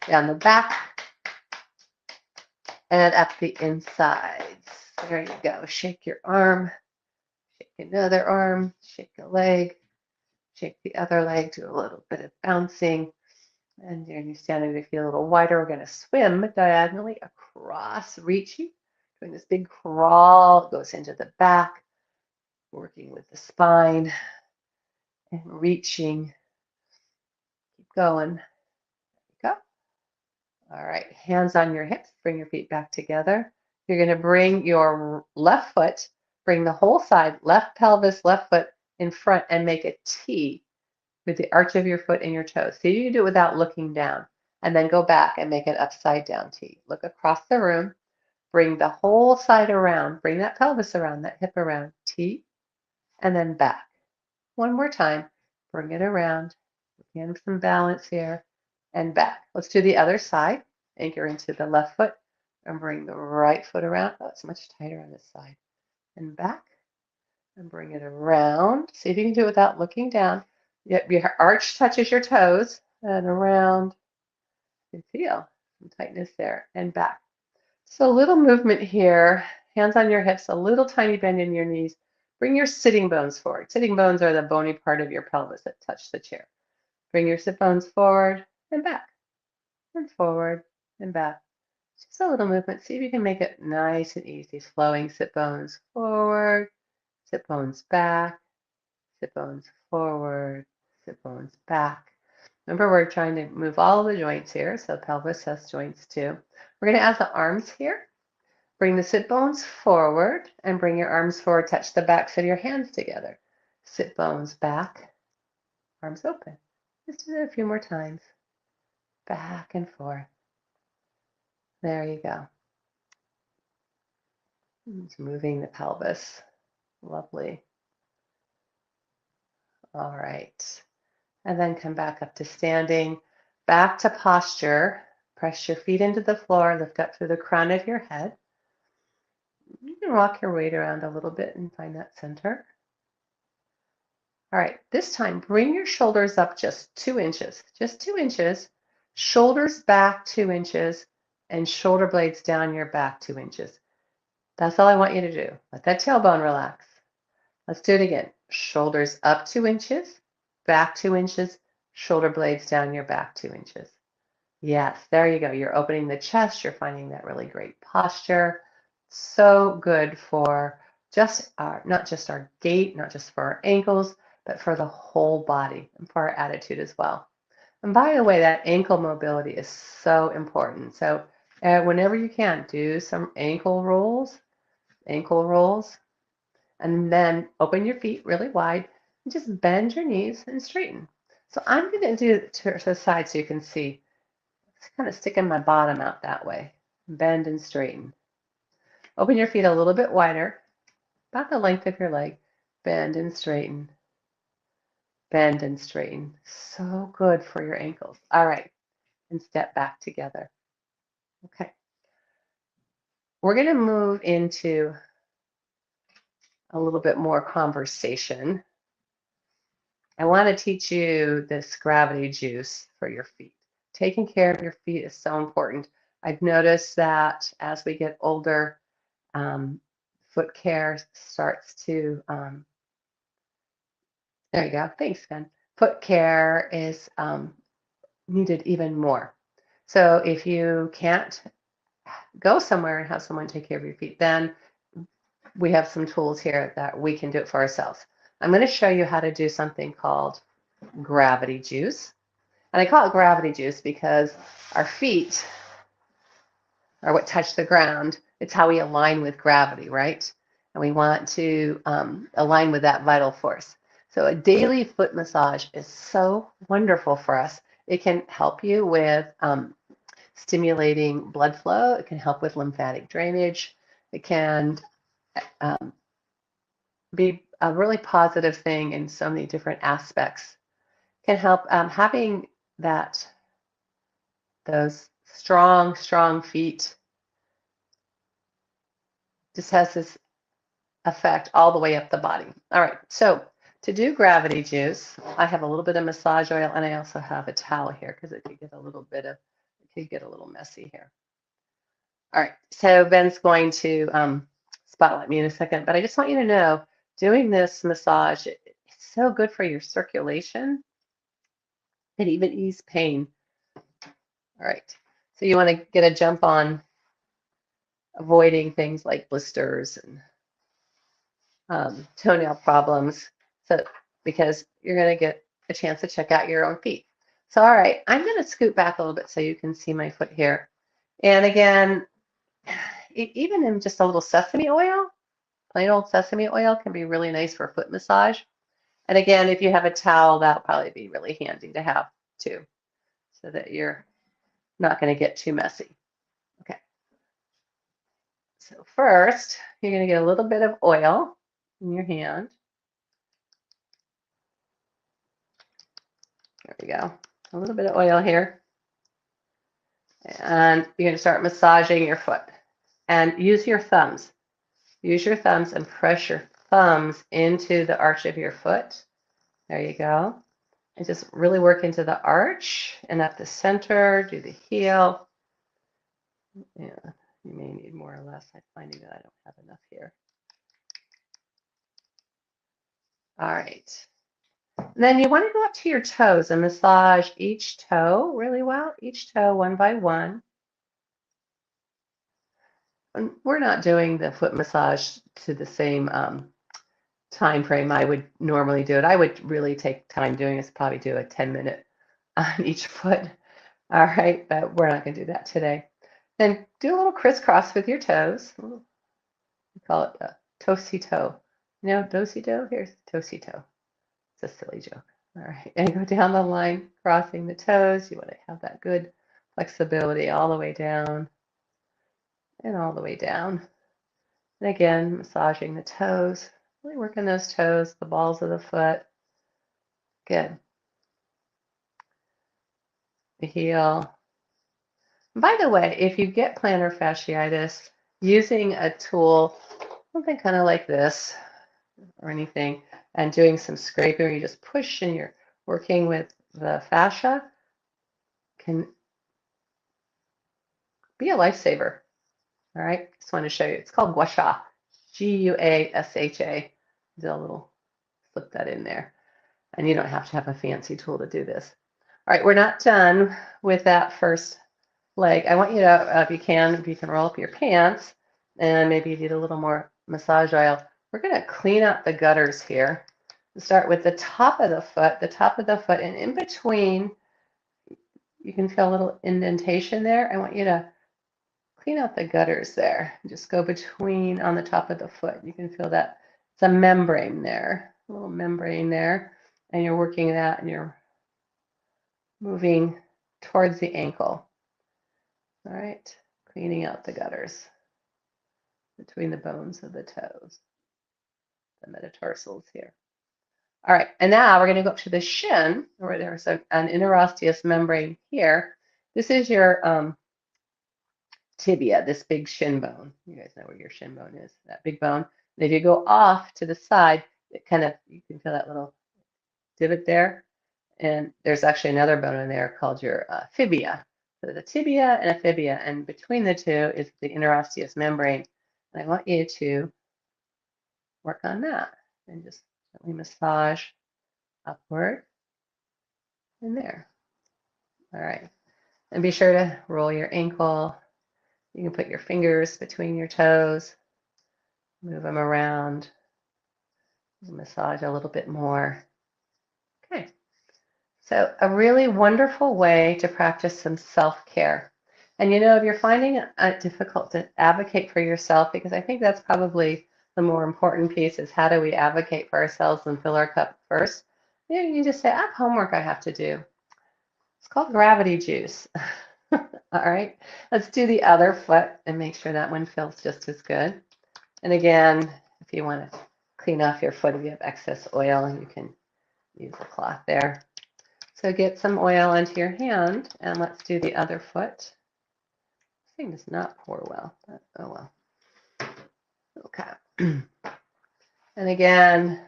down the back, and up the insides. There you go. Shake your arm, shake another arm, shake a leg, shake the other leg, do a little bit of bouncing. And you're standing to feel a little wider. We're going to swim diagonally across, reaching, doing this big crawl. It goes into the back, working with the spine and reaching. Keep going. There you go. All right, hands on your hips. Bring your feet back together. You're going to bring your left foot, bring the whole side, left pelvis, left foot in front, and make a T with the arch of your foot and your toes. See, you can do it without looking down. and then go back and make an upside down T. Look across the room, bring the whole side around, bring that pelvis around, that hip around, T, and then back. One more time, bring it around, again some balance here, and back. Let's do the other side. Anchor into the left foot and bring the right foot around. Oh, it's much tighter on this side. And back, and bring it around. See if you can do it without looking down. Your arch touches your toes, and around. You can feel some tightness there, and back. So a little movement here, hands on your hips, a little tiny bend in your knees. Bring your sitting bones forward. Sitting bones are the bony part of your pelvis that touch the chair. Bring your sit bones forward and back, and forward and back. Just a little movement. See if you can make it nice and easy. Flowing sit bones forward, sit bones back, sit bones forward, sit bones back. Remember, we're trying to move all the joints here, so pelvis has joints too. We're going to add the arms here. Bring the sit bones forward and bring your arms forward. Touch the backs of your hands together. Sit bones back, arms open. Just do it a few more times. Back and forth. There you go. Just moving the pelvis. Lovely. All right. And then come back up to standing. Back to posture. Press your feet into the floor. Lift up through the crown of your head. You can rock your weight around a little bit and find that center. All right, this time bring your shoulders up just 2 inches. Just 2 inches. Shoulders back 2 inches and shoulder blades down your back 2 inches. That's all I want you to do. Let that tailbone relax. Let's do it again. Shoulders up 2 inches, back 2 inches, shoulder blades down your back 2 inches. Yes, there you go. You're opening the chest. You're finding that really great posture. So good for just not just our gait, not just for our ankles, but for the whole body and for our attitude as well. And by the way, that ankle mobility is so important. So whenever you can, do some ankle rolls, and then open your feet really wide and just bend your knees and straighten. So I'm going to do it to the side so you can see. Just kind of sticking my bottom out that way. Bend and straighten. Open your feet a little bit wider, about the length of your leg. Bend and straighten. Bend and straighten. So good for your ankles. All right. And step back together. Okay. We're going to move into a little bit more conversation. I want to teach you this gravity juice for your feet. Taking care of your feet is so important. I've noticed that as we get older, foot care starts to, there you go, thanks, Ben. Foot care is needed even more. So if you can't go somewhere and have someone take care of your feet, then we have some tools here that we can do it for ourselves. I'm going to show you how to do something called gravity juice. And I call it gravity juice because our feet are what touch the ground. It's how we align with gravity, right? And we want to align with that vital force. So a daily foot massage is so wonderful for us. It can help you with stimulating blood flow. It can help with lymphatic drainage. It can be a really positive thing in so many different aspects. It can help having those strong feet just has this effect all the way up the body. All right, so to do gravity juice, I have a little bit of massage oil and I also have a towel here because it could get a little messy here. All right, so Ben's going to spotlight me in a second, but I just want you to know, doing this massage, it's so good for your circulation and even ease pain. All right, so you want to get a jump on avoiding things like blisters and toenail problems, so because you're going to get a chance to check out your own feet. So, all right, I'm going to scoot back a little bit so you can see my foot here. And again, even in just a little sesame oil, plain old sesame oil can be really nice for foot massage. And again, if you have a towel, that'll probably be really handy to have too, so that you're not going to get too messy. Okay. So first, you're going to get a little bit of oil in your hand. There we go. A little bit of oil here. And you're going to start massaging your foot. And use your thumbs. Use your thumbs and press your thumbs into the arch of your foot. There you go. And just really work into the arch and at the center, do the heel. Yeah, you may need more or less. I'm finding that I don't have enough here. All right. And then you want to go up to your toes and massage each toe really well, each toe one by one. And we're not doing the foot massage to the same time frame I would normally do it. I would really take time doing this, probably do a 10-minute on each foot. All right, but we're not going to do that today. Then do a little crisscross with your toes. We call it a toesy toe. You know, dosey do? Here's toesy toe. It's a silly joke. All right, and go down the line, crossing the toes. You want to have that good flexibility all the way down and all the way down. And again, massaging the toes, really working those toes, the balls of the foot. Good. The heel. By the way, if you get plantar fasciitis, using a tool, something kind of like this or anything, and doing some scraping where you just push and you're working with the fascia can be a lifesaver. All right, just want to show you. It's called gua sha, Guasha. Do a little, slip that in there. And you don't have to have a fancy tool to do this. All right, we're not done with that first leg. I want you to, if you can roll up your pants and maybe you need a little more massage oil. We're going to clean up the gutters here. Start with the top of the foot, and in between, you can feel a little indentation there. I want you to clean out the gutters there. Just go between on the top of the foot. You can feel that it's a membrane there, a little membrane there, and you're working that and you're moving towards the ankle. All right, cleaning out the gutters between the bones of the toes, the metatarsals here. All right, and now we're going to go up to the shin, where there's an interosseous membrane here. This is your tibia, this big shin bone. You guys know where your shin bone is, that big bone. And if you go off to the side, it kind of, you can feel that little divot there. And there's actually another bone in there called your fibia. So there's a tibia and a fibia, and between the two is the interosseous membrane. And I want you to work on that and just gently massage upward and there. All right. And be sure to roll your ankle. You can put your fingers between your toes, move them around, massage a little bit more. Okay. So a really wonderful way to practice some self-care. And you know, if you're finding it difficult to advocate for yourself, because I think that's probably the more important piece is how do we advocate for ourselves and fill our cup first? You know, you just say, I have homework I have to do. It's called gravity juice. All right, let's do the other foot and make sure that one feels just as good. And again, if you want to clean off your foot, if you have excess oil, you can use a cloth there. So get some oil onto your hand and let's do the other foot. This thing does not pour well, but oh well. Okay. And again,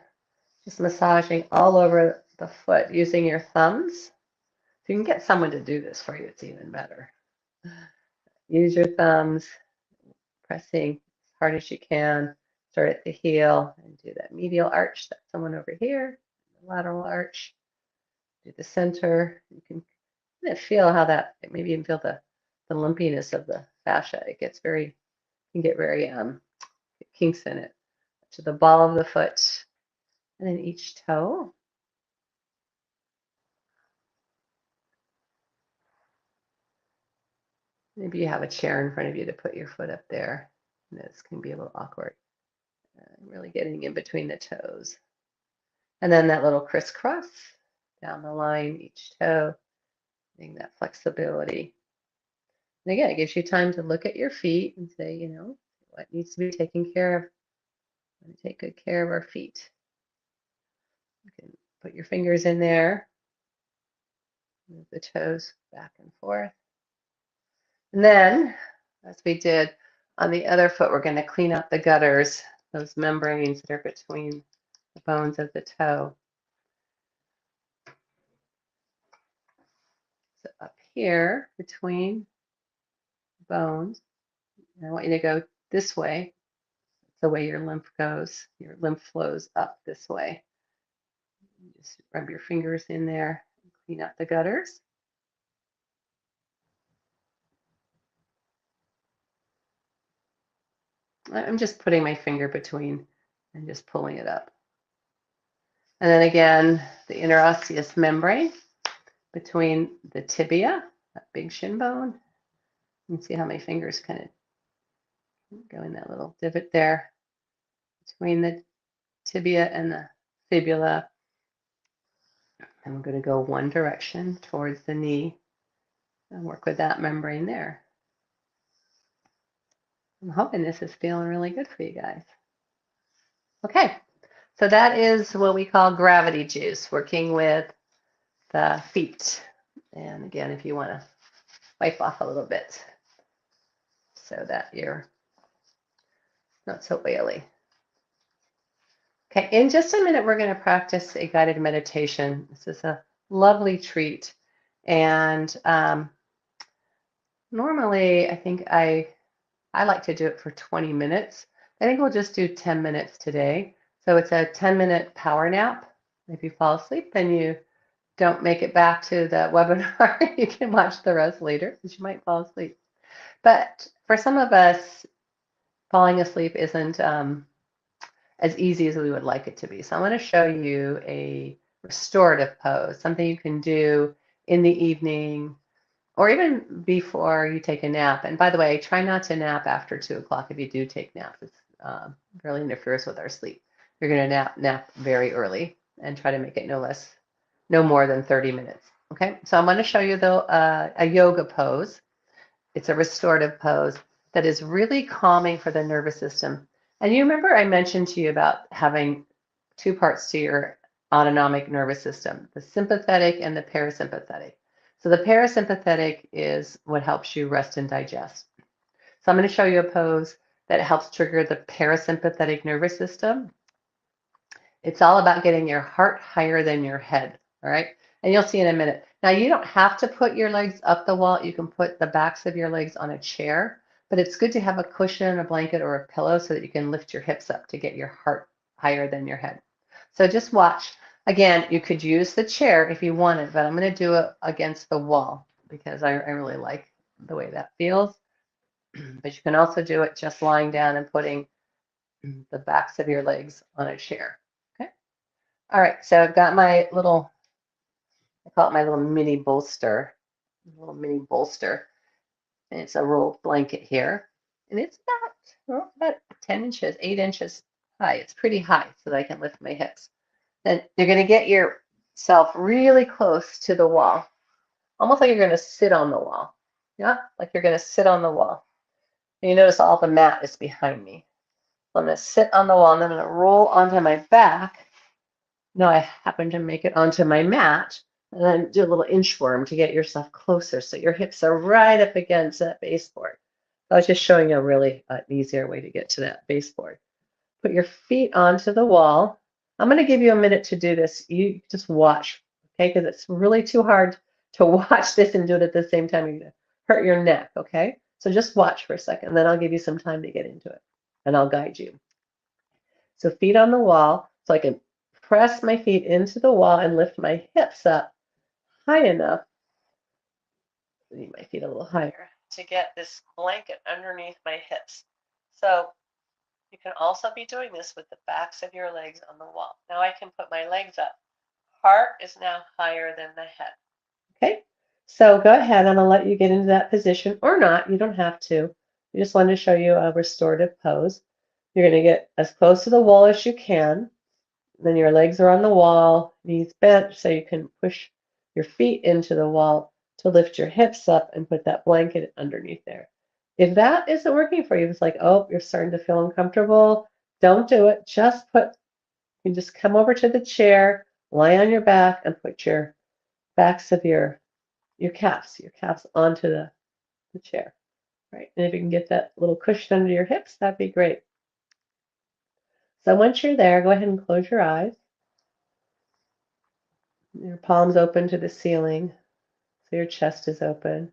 just massaging all over the foot using your thumbs. If you can get someone to do this for you, it's even better. Use your thumbs, pressing as hard as you can. Start at the heel and do that medial arch. That's someone over here, the lateral arch. Do the center. You can kind of feel how that, maybe even feel the lumpiness of the fascia. It gets very, can get very kinks in it. To the ball of the foot, and then each toe. Maybe you have a chair in front of you to put your foot up there. And this can be a little awkward. Really getting in between the toes. And then that little crisscross down the line, each toe, getting that flexibility. And again, it gives you time to look at your feet and say, you know, what needs to be taken care of. We want to take good care of our feet. You can put your fingers in there, move the toes back and forth. And then, as we did on the other foot, we're going to clean up the gutters, those membranes that are between the bones of the toe. So up here between bones, and I want you to go this way. The way your lymph goes, your lymph flows up this way. Just rub your fingers in there and clean up the gutters. I'm just putting my finger between and just pulling it up. And then again, the interosseous membrane between the tibia, that big shin bone. You can see how my fingers kind of go in that little divot there between the tibia and the fibula. And we're going to go one direction towards the knee and work with that membrane there. I'm hoping this is feeling really good for you guys. Okay, so that is what we call gravity juice, working with the feet. And again, if you want to wipe off a little bit so that you're not so oily. Okay, in just a minute, we're going to practice a guided meditation. This is a lovely treat. And normally, I think I like to do it for 20 minutes. I think we'll just do 10 minutes today. So it's a 10-minute power nap. If you fall asleep, then you don't make it back to the webinar. You can watch the rest later because you might fall asleep. But for some of us, falling asleep isn't as easy as we would like it to be. So I'm going to show you a restorative pose, something you can do in the evening or even before you take a nap. And by the way, try not to nap after 2 o'clock if you do take naps. It really interferes with our sleep. You're going to nap very early and try to make it no more than 30 minutes. Okay, so I'm going to show you a yoga pose. It's a restorative pose that is really calming for the nervous system. And you remember I mentioned to you about having 2 parts to your autonomic nervous system, the sympathetic and the parasympathetic. So the parasympathetic is what helps you rest and digest. So I'm going to show you a pose that helps trigger the parasympathetic nervous system. It's all about getting your heart higher than your head, all right? And you'll see in a minute. Now, you don't have to put your legs up the wall. You can put the backs of your legs on a chair, but it's good to have a cushion, a blanket, or a pillow so that you can lift your hips up to get your heart higher than your head. So just watch. Again, you could use the chair if you wanted, but I'm going to do it against the wall because I really like the way that feels. But you can also do it just lying down and putting the backs of your legs on a chair. Okay. All right. So I've got my little, I call it my little mini bolster, And it's a rolled blanket here. And it's about 10 inches, 8 inches high. It's pretty high so that I can lift my hips. Then you're going to get yourself really close to the wall, almost like you're going to sit on the wall. Yeah, like you're going to sit on the wall. And you notice all the mat is behind me. So I'm going to sit on the wall and then I'm going to roll onto my back. Now I happen to make it onto my mat and then do a little inchworm to get yourself closer so your hips are right up against that baseboard. I was just showing you a really easier way to get to that baseboard. Put your feet onto the wall. I'm going to give you a minute to do this. You just watch, okay? Because it's really too hard to watch this and do it at the same time. You're going to hurt your neck, okay? So just watch for a second, then I'll give you some time to get into it, and I'll guide you. So feet on the wall, so I can press my feet into the wall and lift my hips up high enough. I need my feet a little higher to get this blanket underneath my hips. So you can also be doing this with the backs of your legs on the wall. Now I can put my legs up. Heart is now higher than the head. Okay, so go ahead. I'm going to let you get into that position or not. You don't have to. I just wanted to show you a restorative pose. You're going to get as close to the wall as you can. Then your legs are on the wall, knees bent, so you can push your feet into the wall to lift your hips up and put that blanket underneath there. If that isn't working for you, it's like, oh, you're starting to feel uncomfortable, don't do it. You just come over to the chair, lie on your back, and put your backs of your calves onto the chair, right? And if you can get that little cushion under your hips, that'd be great. So once you're there, go ahead and close your eyes. Your palms open to the ceiling, so your chest is open.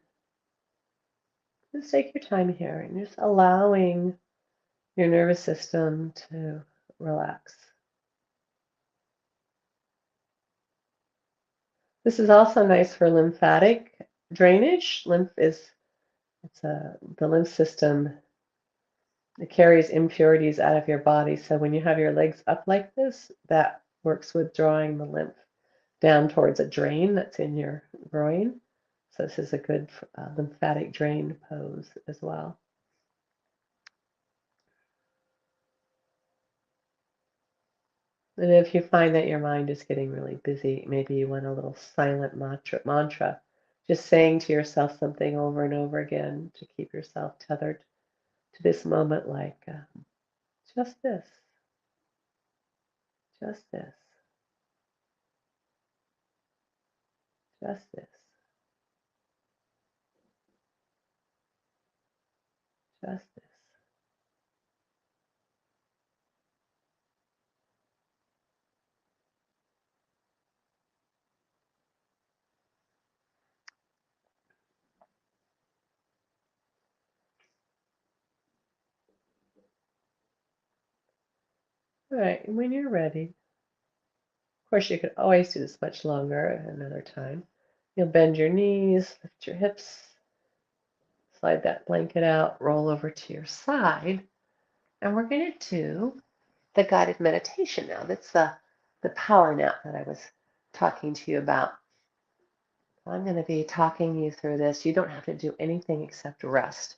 Just take your time here and just allowing your nervous system to relax. This is also nice for lymphatic drainage. The lymph system. It carries impurities out of your body. So when you have your legs up like this, that works with drawing the lymph down towards a drain that's in your groin. So this is a good lymphatic drain pose as well. And if you find that your mind is getting really busy, maybe you want a little silent mantra, just saying to yourself something over and over again to keep yourself tethered to this moment, like just this, just this, just this, just this. All right, and when you're ready, of course, you could always do this much longer at another time. You'll bend your knees, lift your hips, slide that blanket out, roll over to your side, and we're going to do the guided meditation now. That's the power nap that I was talking to you about. I'm going to be talking you through this. You don't have to do anything except rest.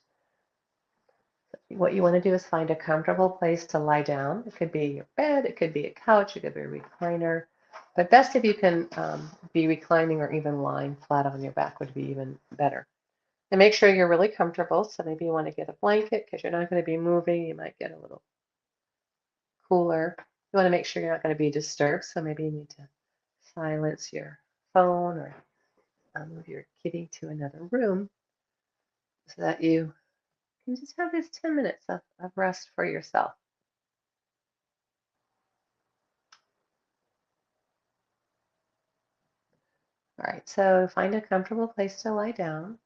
What you want to do is find a comfortable place to lie down. It could be your bed, it could be a couch, it could be a recliner. But best if you can be reclining or even lying flat on your back would be even better. And make sure you're really comfortable. So maybe you want to get a blanket because you're not going to be moving. You might get a little cooler. You want to make sure you're not going to be disturbed. So maybe you need to silence your phone or move your kitty to another room so that you can just have this 10 minutes of rest for yourself. All right, so find a comfortable place to lie down.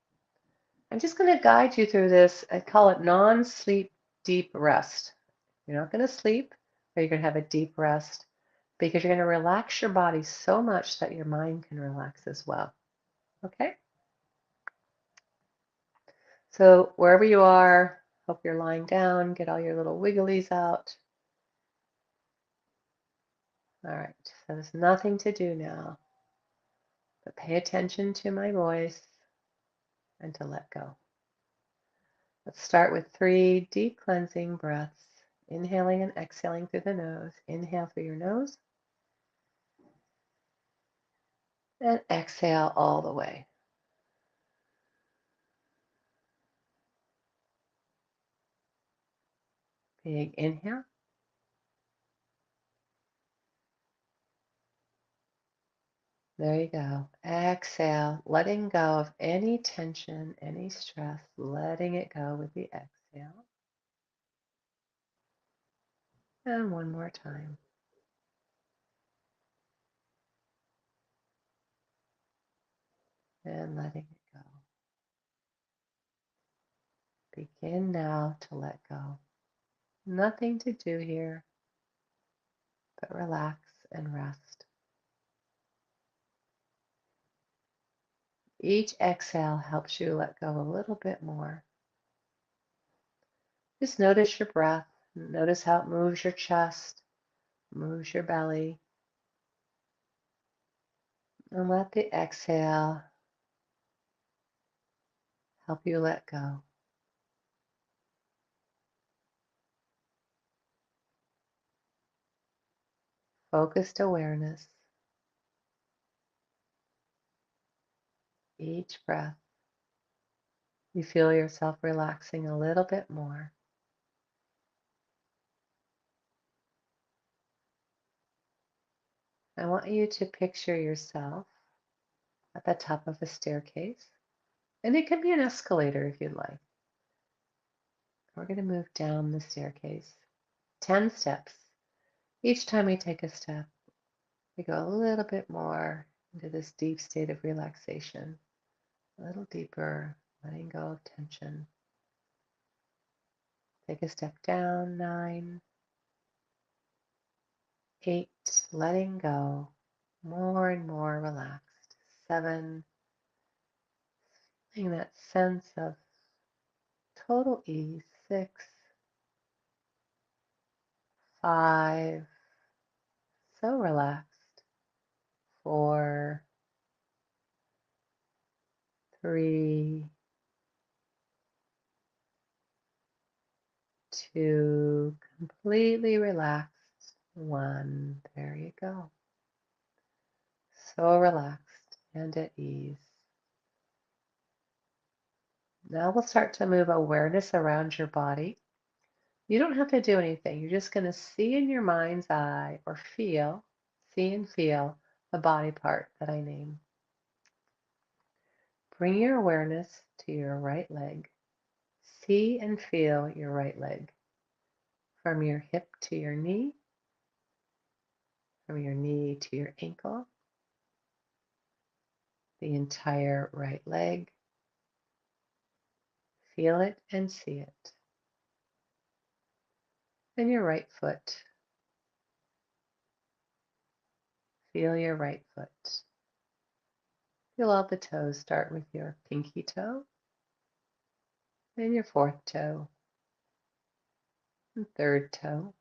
I'm just going to guide you through this. I call it non-sleep deep rest. You're not going to sleep, but you're going to have a deep rest because you're going to relax your body so much that your mind can relax as well. Okay? So wherever you are, hope you're lying down, get all your little wigglies out. All right, so there's nothing to do now, but pay attention to my voice and to let go. Let's start with 3 deep cleansing breaths. Inhaling and exhaling through the nose. Inhale through your nose. And exhale all the way. Big inhale. There you go. Exhale, letting go of any tension, any stress, letting it go with the exhale. And one more time. And letting it go. Begin now to let go. Nothing to do here, but relax and rest. Each exhale helps you let go a little bit more. Just notice your breath. Notice how it moves your chest, moves your belly. And let the exhale help you let go. Focused awareness. each breath, you feel yourself relaxing a little bit more. I want you to picture yourself at the top of a staircase, and it can be an escalator if you'd like. We're going to move down the staircase 10 steps. Each time we take a step, we go a little bit more into this deep state of relaxation, a little deeper, letting go of tension. Take a step down, 9, 8, letting go, more and more relaxed, 7, feeling that sense of total ease, 6, 5, so relaxed, 4, 3, 2, completely relaxed, 1, there you go. So relaxed and at ease. Now we'll start to move awareness around your body. You don't have to do anything. You're just going to see in your mind's eye or see and feel the body part that I name. Bring your awareness to your right leg. See and feel your right leg. From your hip to your knee, from your knee to your ankle, the entire right leg. Feel it and see it. And your right foot. Feel your right foot. Feel all the toes. Start with your pinky toe, and your fourth toe, and third toe,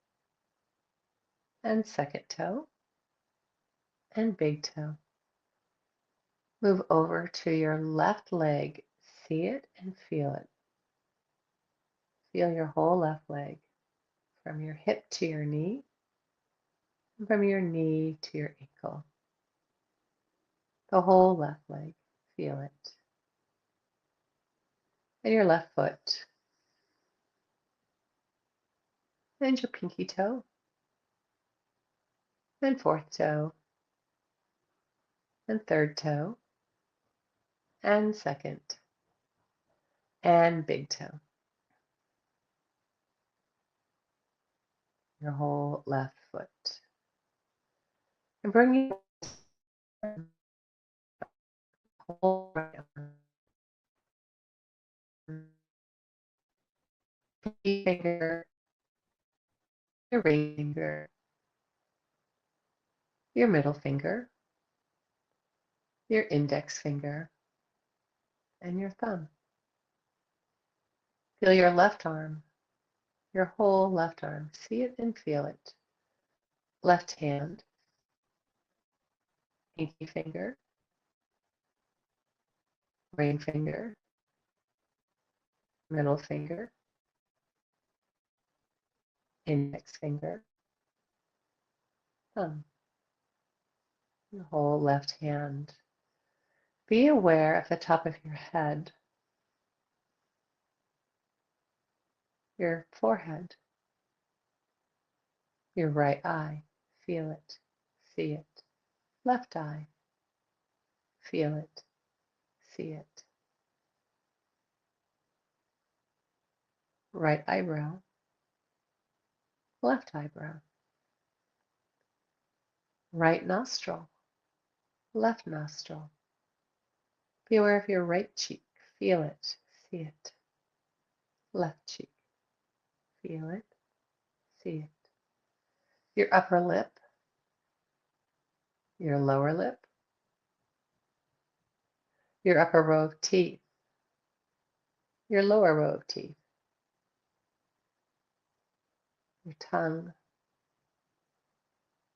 and second toe, and big toe. Move over to your left leg. See it and feel it. Feel your whole left leg from your hip to your knee, and from your knee to your ankle. The whole left leg. Feel it. And your left foot, and your pinky toe, and fourth toe, and third toe, and second, and big toe. Your whole left foot. And bring your whole right arm, pinky finger, your ring finger, your middle finger, your index finger, and your thumb. Feel your left arm, your whole left arm. See it and feel it. Left hand, pinky finger, ring finger, middle finger, index finger, thumb. Your whole left hand. Be aware of the top of your head, your forehead, your right eye. Feel it, see it. Left eye. Feel it, see it. Right eyebrow, left eyebrow. Right nostril, left nostril. Be aware of your right cheek. Feel it, see it. Left cheek. Feel it, see it. Your upper lip, your lower lip, your upper row of teeth, your lower row of teeth, your tongue,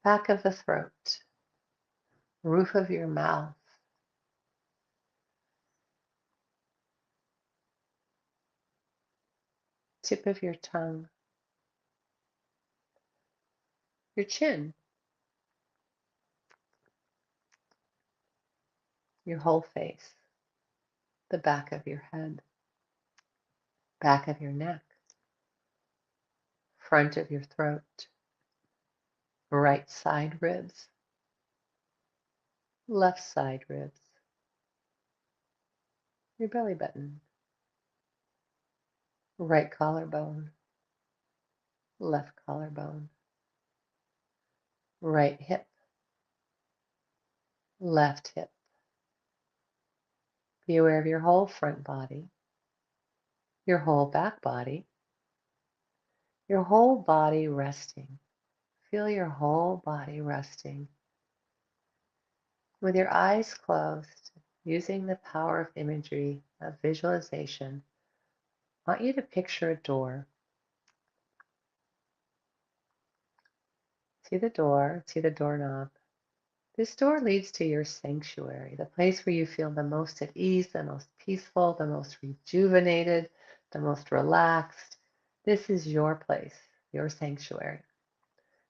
back of the throat, roof of your mouth, tip of your tongue, your chin, your whole face. the back of your head, back of your neck, front of your throat, right side ribs, left side ribs, your belly button, right collarbone, left collarbone, right hip, left hip. Be aware of your whole front body, your whole back body, your whole body resting. Feel your whole body resting. With your eyes closed, using the power of imagery, of visualization, I want you to picture a door. See the door, see the doorknob. This door leads to your sanctuary, the place where you feel the most at ease, the most peaceful, the most rejuvenated, the most relaxed. This is your place, your sanctuary.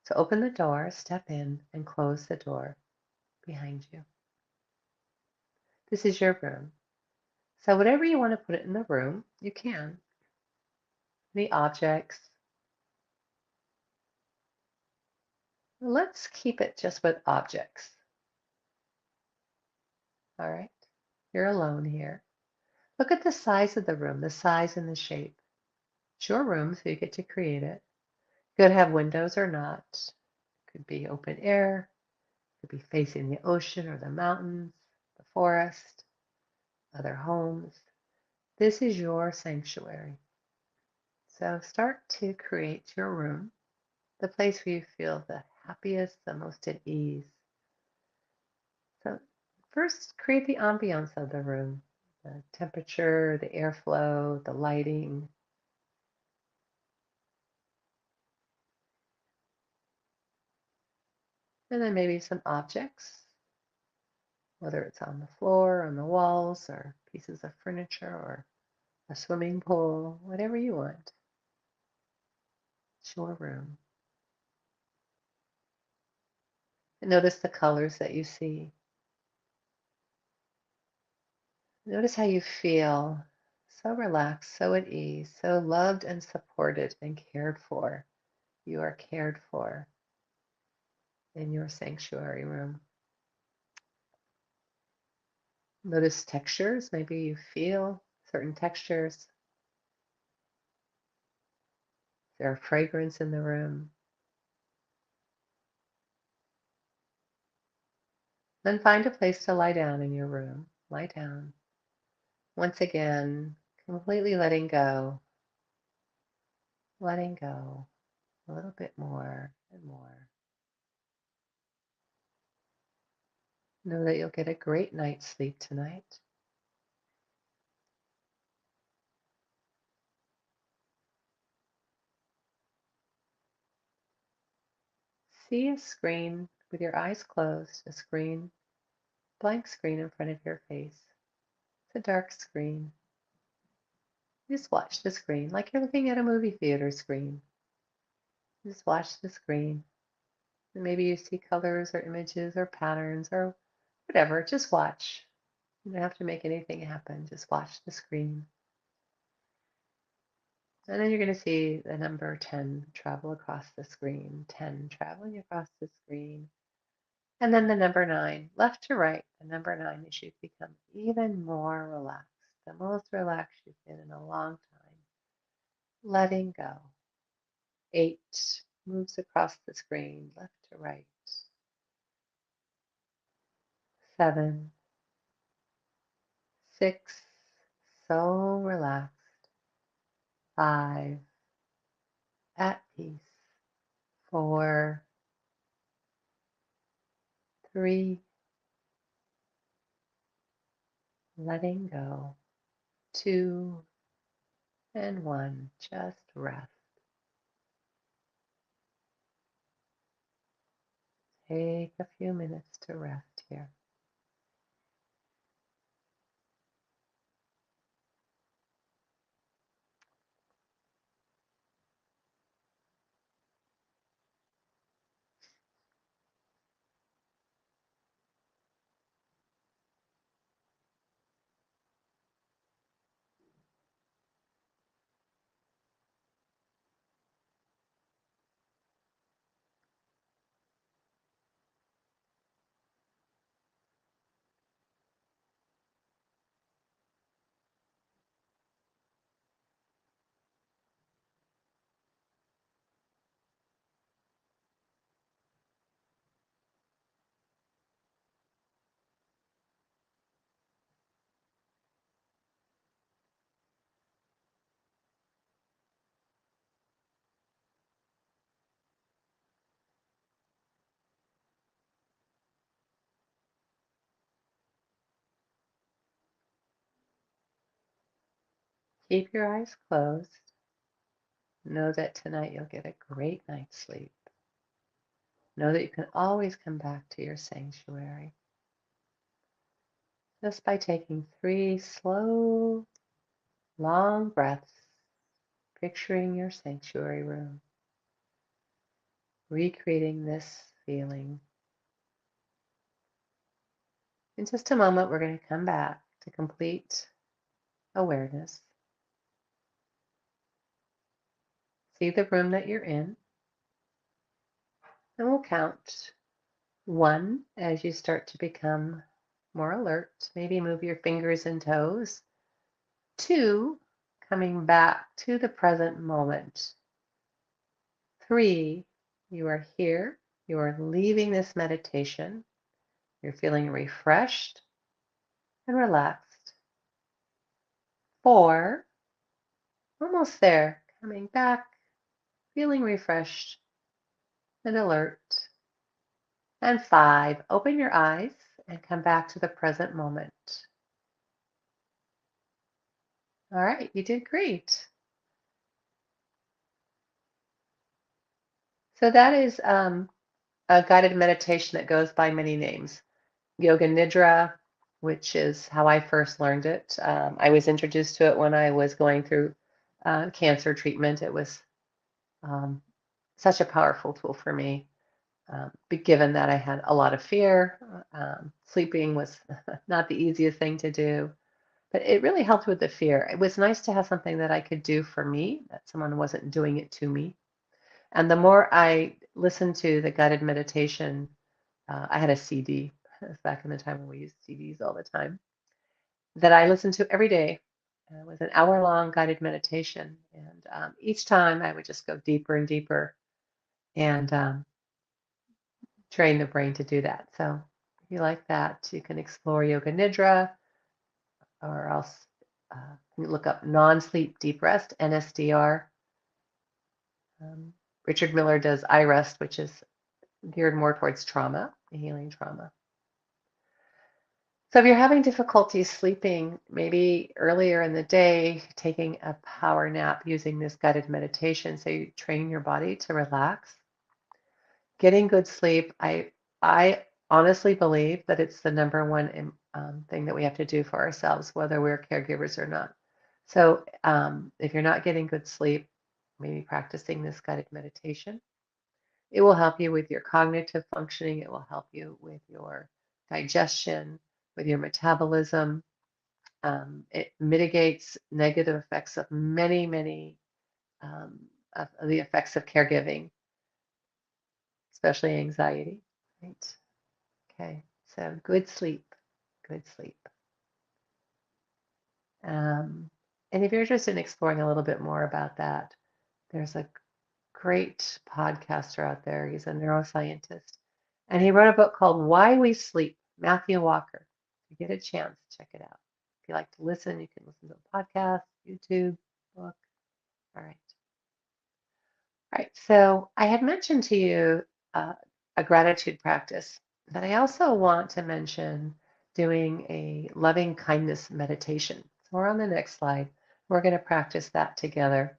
So open the door, step in, and close the door behind you. This is your room. So whatever you want to put it in the room, you can. Any objects. Let's keep it just with objects. All right. You're alone here. Look at the size of the room, the size and the shape. It's your room, so you get to create it. It could have windows or not. It could be open air. It could be facing the ocean or the mountains, the forest, other homes. This is your sanctuary. So start to create your room, the place where you feel the happiest, the most at ease. So first, create the ambiance of the room, the temperature, the airflow, the lighting. And then maybe some objects, whether it's on the floor, on the walls, or pieces of furniture, or a swimming pool, whatever you want. It's your room. And notice the colors that you see. Notice how you feel so relaxed, so at ease, so loved and supported and cared for. You are cared for in your sanctuary room. Notice textures. Maybe you feel certain textures. Is there a fragrance in the room? Then find a place to lie down in your room. Lie down. Once again, completely letting go a little bit more and more. Know that you'll get a great night's sleep tonight. See a screen with your eyes closed, a screen, blank screen in front of your face. It's a dark screen. Just watch the screen like you're looking at a movie theater screen. Just watch the screen. And maybe you see colors or images or patterns or whatever. Just watch. You don't have to make anything happen. Just watch the screen. And then you're going to see the number 10 travel across the screen. 10 traveling across the screen. And then the number 9, left to right. The number 9 as you become even more relaxed. The most relaxed you've been in a long time. Letting go. 8 moves across the screen, left to right. 7, 6, so relaxed. 5, at peace. 4, 3, letting go. 2, and 1, just rest. Take a few minutes to rest here. Keep your eyes closed. Know that tonight you'll get a great night's sleep. Know that you can always come back to your sanctuary just by taking 3 slow, long breaths, picturing your sanctuary room, recreating this feeling. In just a moment, we're going to come back to complete awareness. See the room that you're in, and we'll count 1 as you start to become more alert. Maybe move your fingers and toes. 2, coming back to the present moment. 3, you are here. You are leaving this meditation. You're feeling refreshed and relaxed. 4, almost there, coming back, feeling refreshed and alert. And 5, open your eyes and come back to the present moment. All right, you did great. So that is a guided meditation that goes by many names. Yoga Nidra, which is how I first learned it. I was introduced to it when I was going through cancer treatment. It was such a powerful tool for me, given that I had a lot of fear. Sleeping was not the easiest thing to do, but it really helped with the fear. It was nice to have something that I could do for me, that someone wasn't doing it to me. And the more I listened to the guided meditation, I had a CD back in the time when we used CDs all the time that I listened to every day. It was an hour-long guided meditation, and each time I would just go deeper and deeper and train the brain to do that. So if you like that, you can explore Yoga Nidra, or else you look up non-sleep deep rest, NSDR. Richard Miller does iRest, which is geared more towards trauma, healing trauma. So if you're having difficulty sleeping, maybe earlier in the day, taking a power nap using this guided meditation, so you train your body to relax. Getting good sleep, I honestly believe that it's the number one thing that we have to do for ourselves, whether we're caregivers or not. So if you're not getting good sleep, maybe practicing this guided meditation. It will help you with your cognitive functioning. It will help you with your digestion, with your metabolism. It mitigates negative effects of many of the effects of caregiving, especially anxiety. Right? Okay, so good sleep, good sleep. And if you're interested in exploring a little bit more about that, there's a great podcaster out there. He's a neuroscientist, and he wrote a book called Why We Sleep, Matthew Walker. If you get a chance, check it out. If you like to listen, you can listen to a podcast, YouTube, book. All right. All right. So I had mentioned to you a gratitude practice, but I also want to mention doing a loving kindness meditation. So we're on the next slide. We're going to practice that together.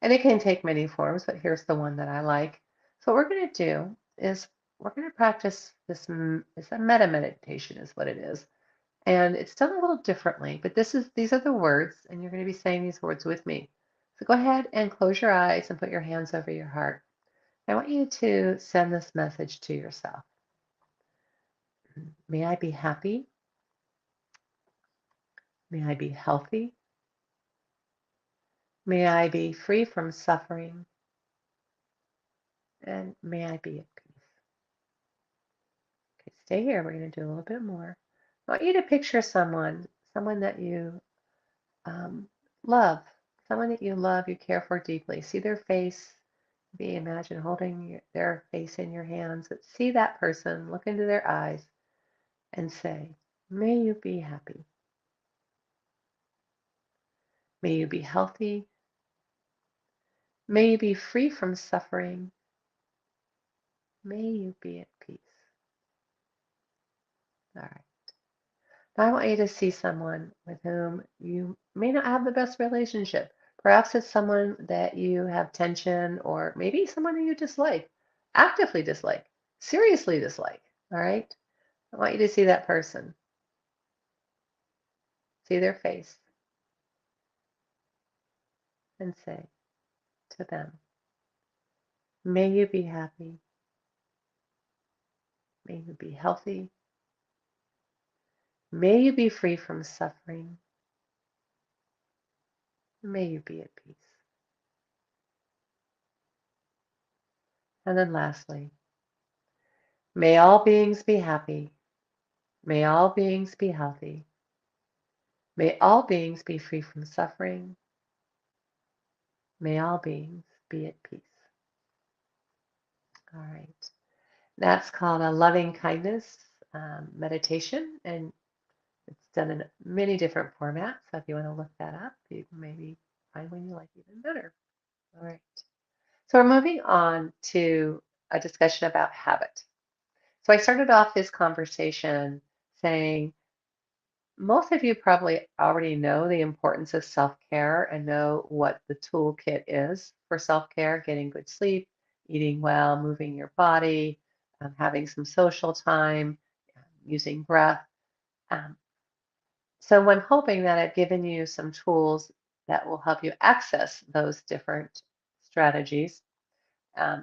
And it can take many forms, but here's the one that I like. So what we're going to do is we're going to practice this. It's a meta meditation is what it is. And it's done a little differently, but these are the words, and you're going to be saying these words with me. So go ahead and close your eyes and put your hands over your heart. I want you to send this message to yourself. May I be happy. May I be healthy. May I be free from suffering. And may I be at peace. Okay, stay here. We're going to do a little bit more. I want you to picture someone that you love, someone that you love, you care for deeply. See their face. Imagine holding their face in your hands. But see that person, look into their eyes, and say, may you be happy. May you be healthy. May you be free from suffering. May you be at peace. All right. Now I want you to see someone with whom you may not have the best relationship. Perhaps it's someone that you have tension, or maybe someone that you dislike, actively dislike, seriously dislike. All right? I want you to see that person, see their face, and say to them, may you be happy, may you be healthy, may you be free from suffering, may you be at peace. And then lastly, may all beings be happy, may all beings be healthy, may all beings be free from suffering, may all beings be at peace. All right. That's called a loving kindness meditation, and it's done in many different formats. So if you want to look that up, you can maybe find one you like even better. All right. So we're moving on to a discussion about habit. So I started off this conversation saying most of you probably already know the importance of self-care and know what the toolkit is for self-care, getting good sleep, eating well, moving your body, having some social time, using breath. Um, so I'm hoping that I've given you some tools that will help you access those different strategies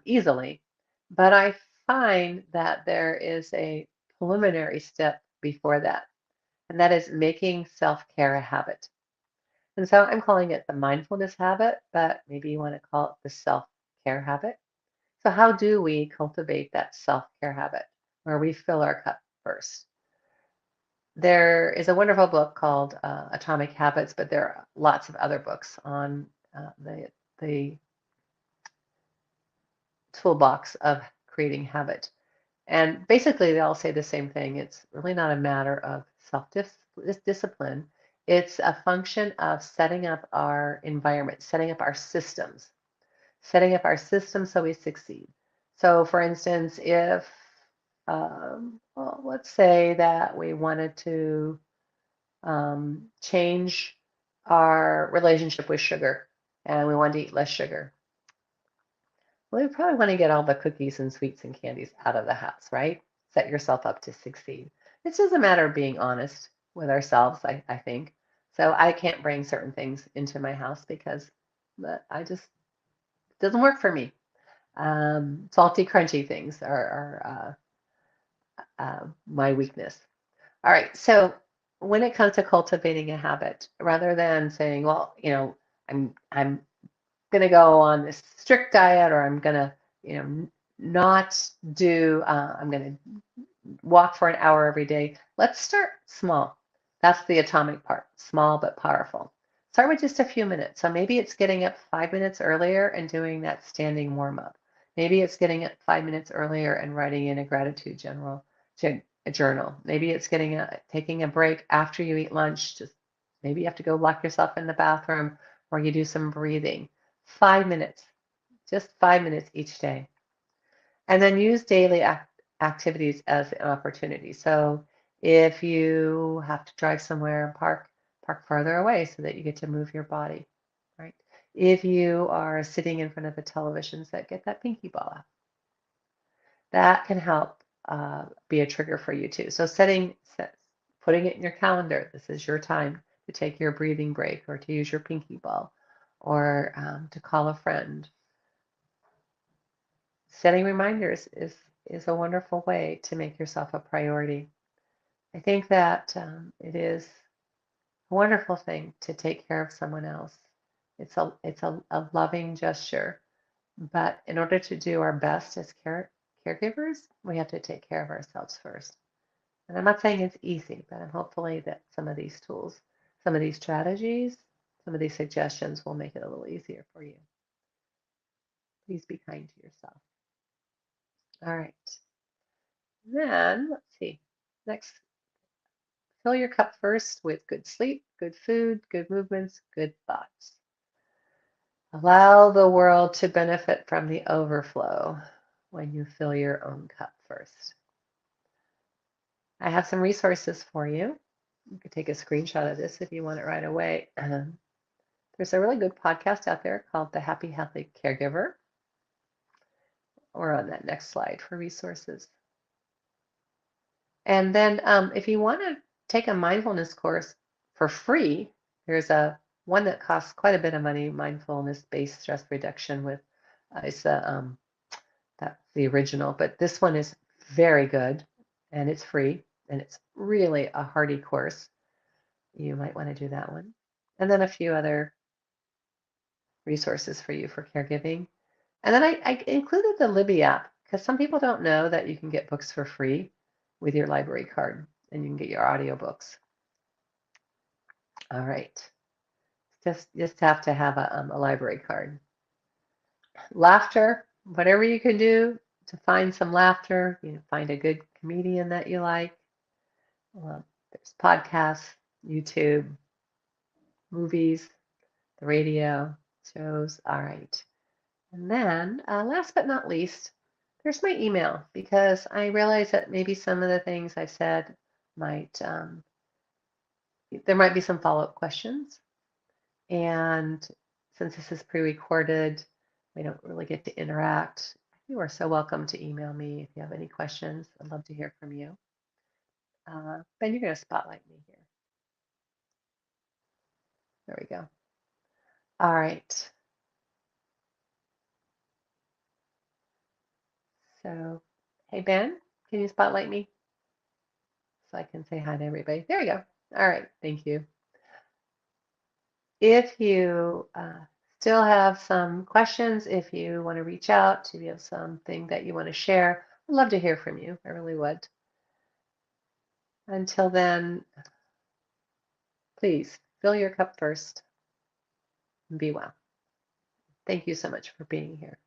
easily. But I find that there is a preliminary step before that, and that is making self-care a habit. And so I'm calling it the mindfulness habit, but maybe you want to call it the self-care habit. So how do we cultivate that self-care habit where we fill our cup first? There is a wonderful book called Atomic Habits, but there are lots of other books on the toolbox of creating habit. And basically, they all say the same thing. It's really not a matter of self-discipline. It's a function of setting up our environment, setting up our systems so we succeed. So, for instance, if well, let's say that we wanted to change our relationship with sugar and we wanted to eat less sugar. Well, you probably want to get all the cookies and sweets and candies out of the house, right? Set yourself up to succeed. It's just a matter of being honest with ourselves, I think. So I can't bring certain things into my house because I just doesn't work for me. Salty, crunchy things are my weakness. All right. So when it comes to cultivating a habit, rather than saying, well, I'm going to go on this strict diet, or I'm going to, not do, I'm going to walk for an hour every day. Let's start small. That's the atomic part, small but powerful. Start with just a few minutes. So maybe it's getting up 5 minutes earlier and doing that standing warm up. Maybe it's getting up 5 minutes earlier and writing in a gratitude journal. Maybe it's taking a break after you eat lunch. Just maybe you have to go lock yourself in the bathroom, or you do some breathing. 5 minutes, just 5 minutes each day. And then use daily activities as an opportunity. So if you have to drive somewhere, park farther away so that you get to move your body, right? If you are sitting in front of the television set, get that pinky ball out. That can help be a trigger for you too. So putting it in your calendar, this is your time to take your breathing break, or to use your pinky ball, or to call a friend. Setting reminders is a wonderful way to make yourself a priority. I think that it is a wonderful thing to take care of someone else. It's a loving gesture, but in order to do our best as caregivers, we have to take care of ourselves first. And I'm not saying it's easy, but I'm hopefully that some of these tools, some of these strategies, some of these suggestions will make it a little easier for you. Please be kind to yourself. All right. Then let's see. Next, fill your cup first with good sleep, good food, good movements, good thoughts. Allow the world to benefit from the overflow when you fill your own cup first. I have some resources for you. You could take a screenshot of this if you want it right away. There's a really good podcast out there called The Happy Healthy Caregiver. Or on that next slide for resources. And then if you want to take a mindfulness course for free, there's one that costs quite a bit of money, mindfulness-based stress reduction with it's that's the original, but this one is very good and it's free and it's really a hearty course. You might want to do that one. And then a few other resources for you for caregiving. And then I included the Libby app because some people don't know that you can get books for free with your library card and you can get your audiobooks. All right. Just have to have a library card. Laughter, whatever you can do to find some laughter, find a good comedian that you like. There's podcasts, YouTube, movies, the radio, shows. All right. And then last but not least, there's my email because I realize that maybe some of the things I said might, there might be some follow-up questions. And since this is pre-recorded, we don't really get to interact. You are so welcome to email me if you have any questions. I'd love to hear from you. Ben, you're going to spotlight me here. There we go. All right. So, hey, Ben, can you spotlight me? So I can say hi to everybody. There you go. All right. Thank you. If you still have some questions, if you want to reach out, if you have something that you want to share, I'd love to hear from you. I really would. Until then, please fill your cup first and be well. Thank you so much for being here.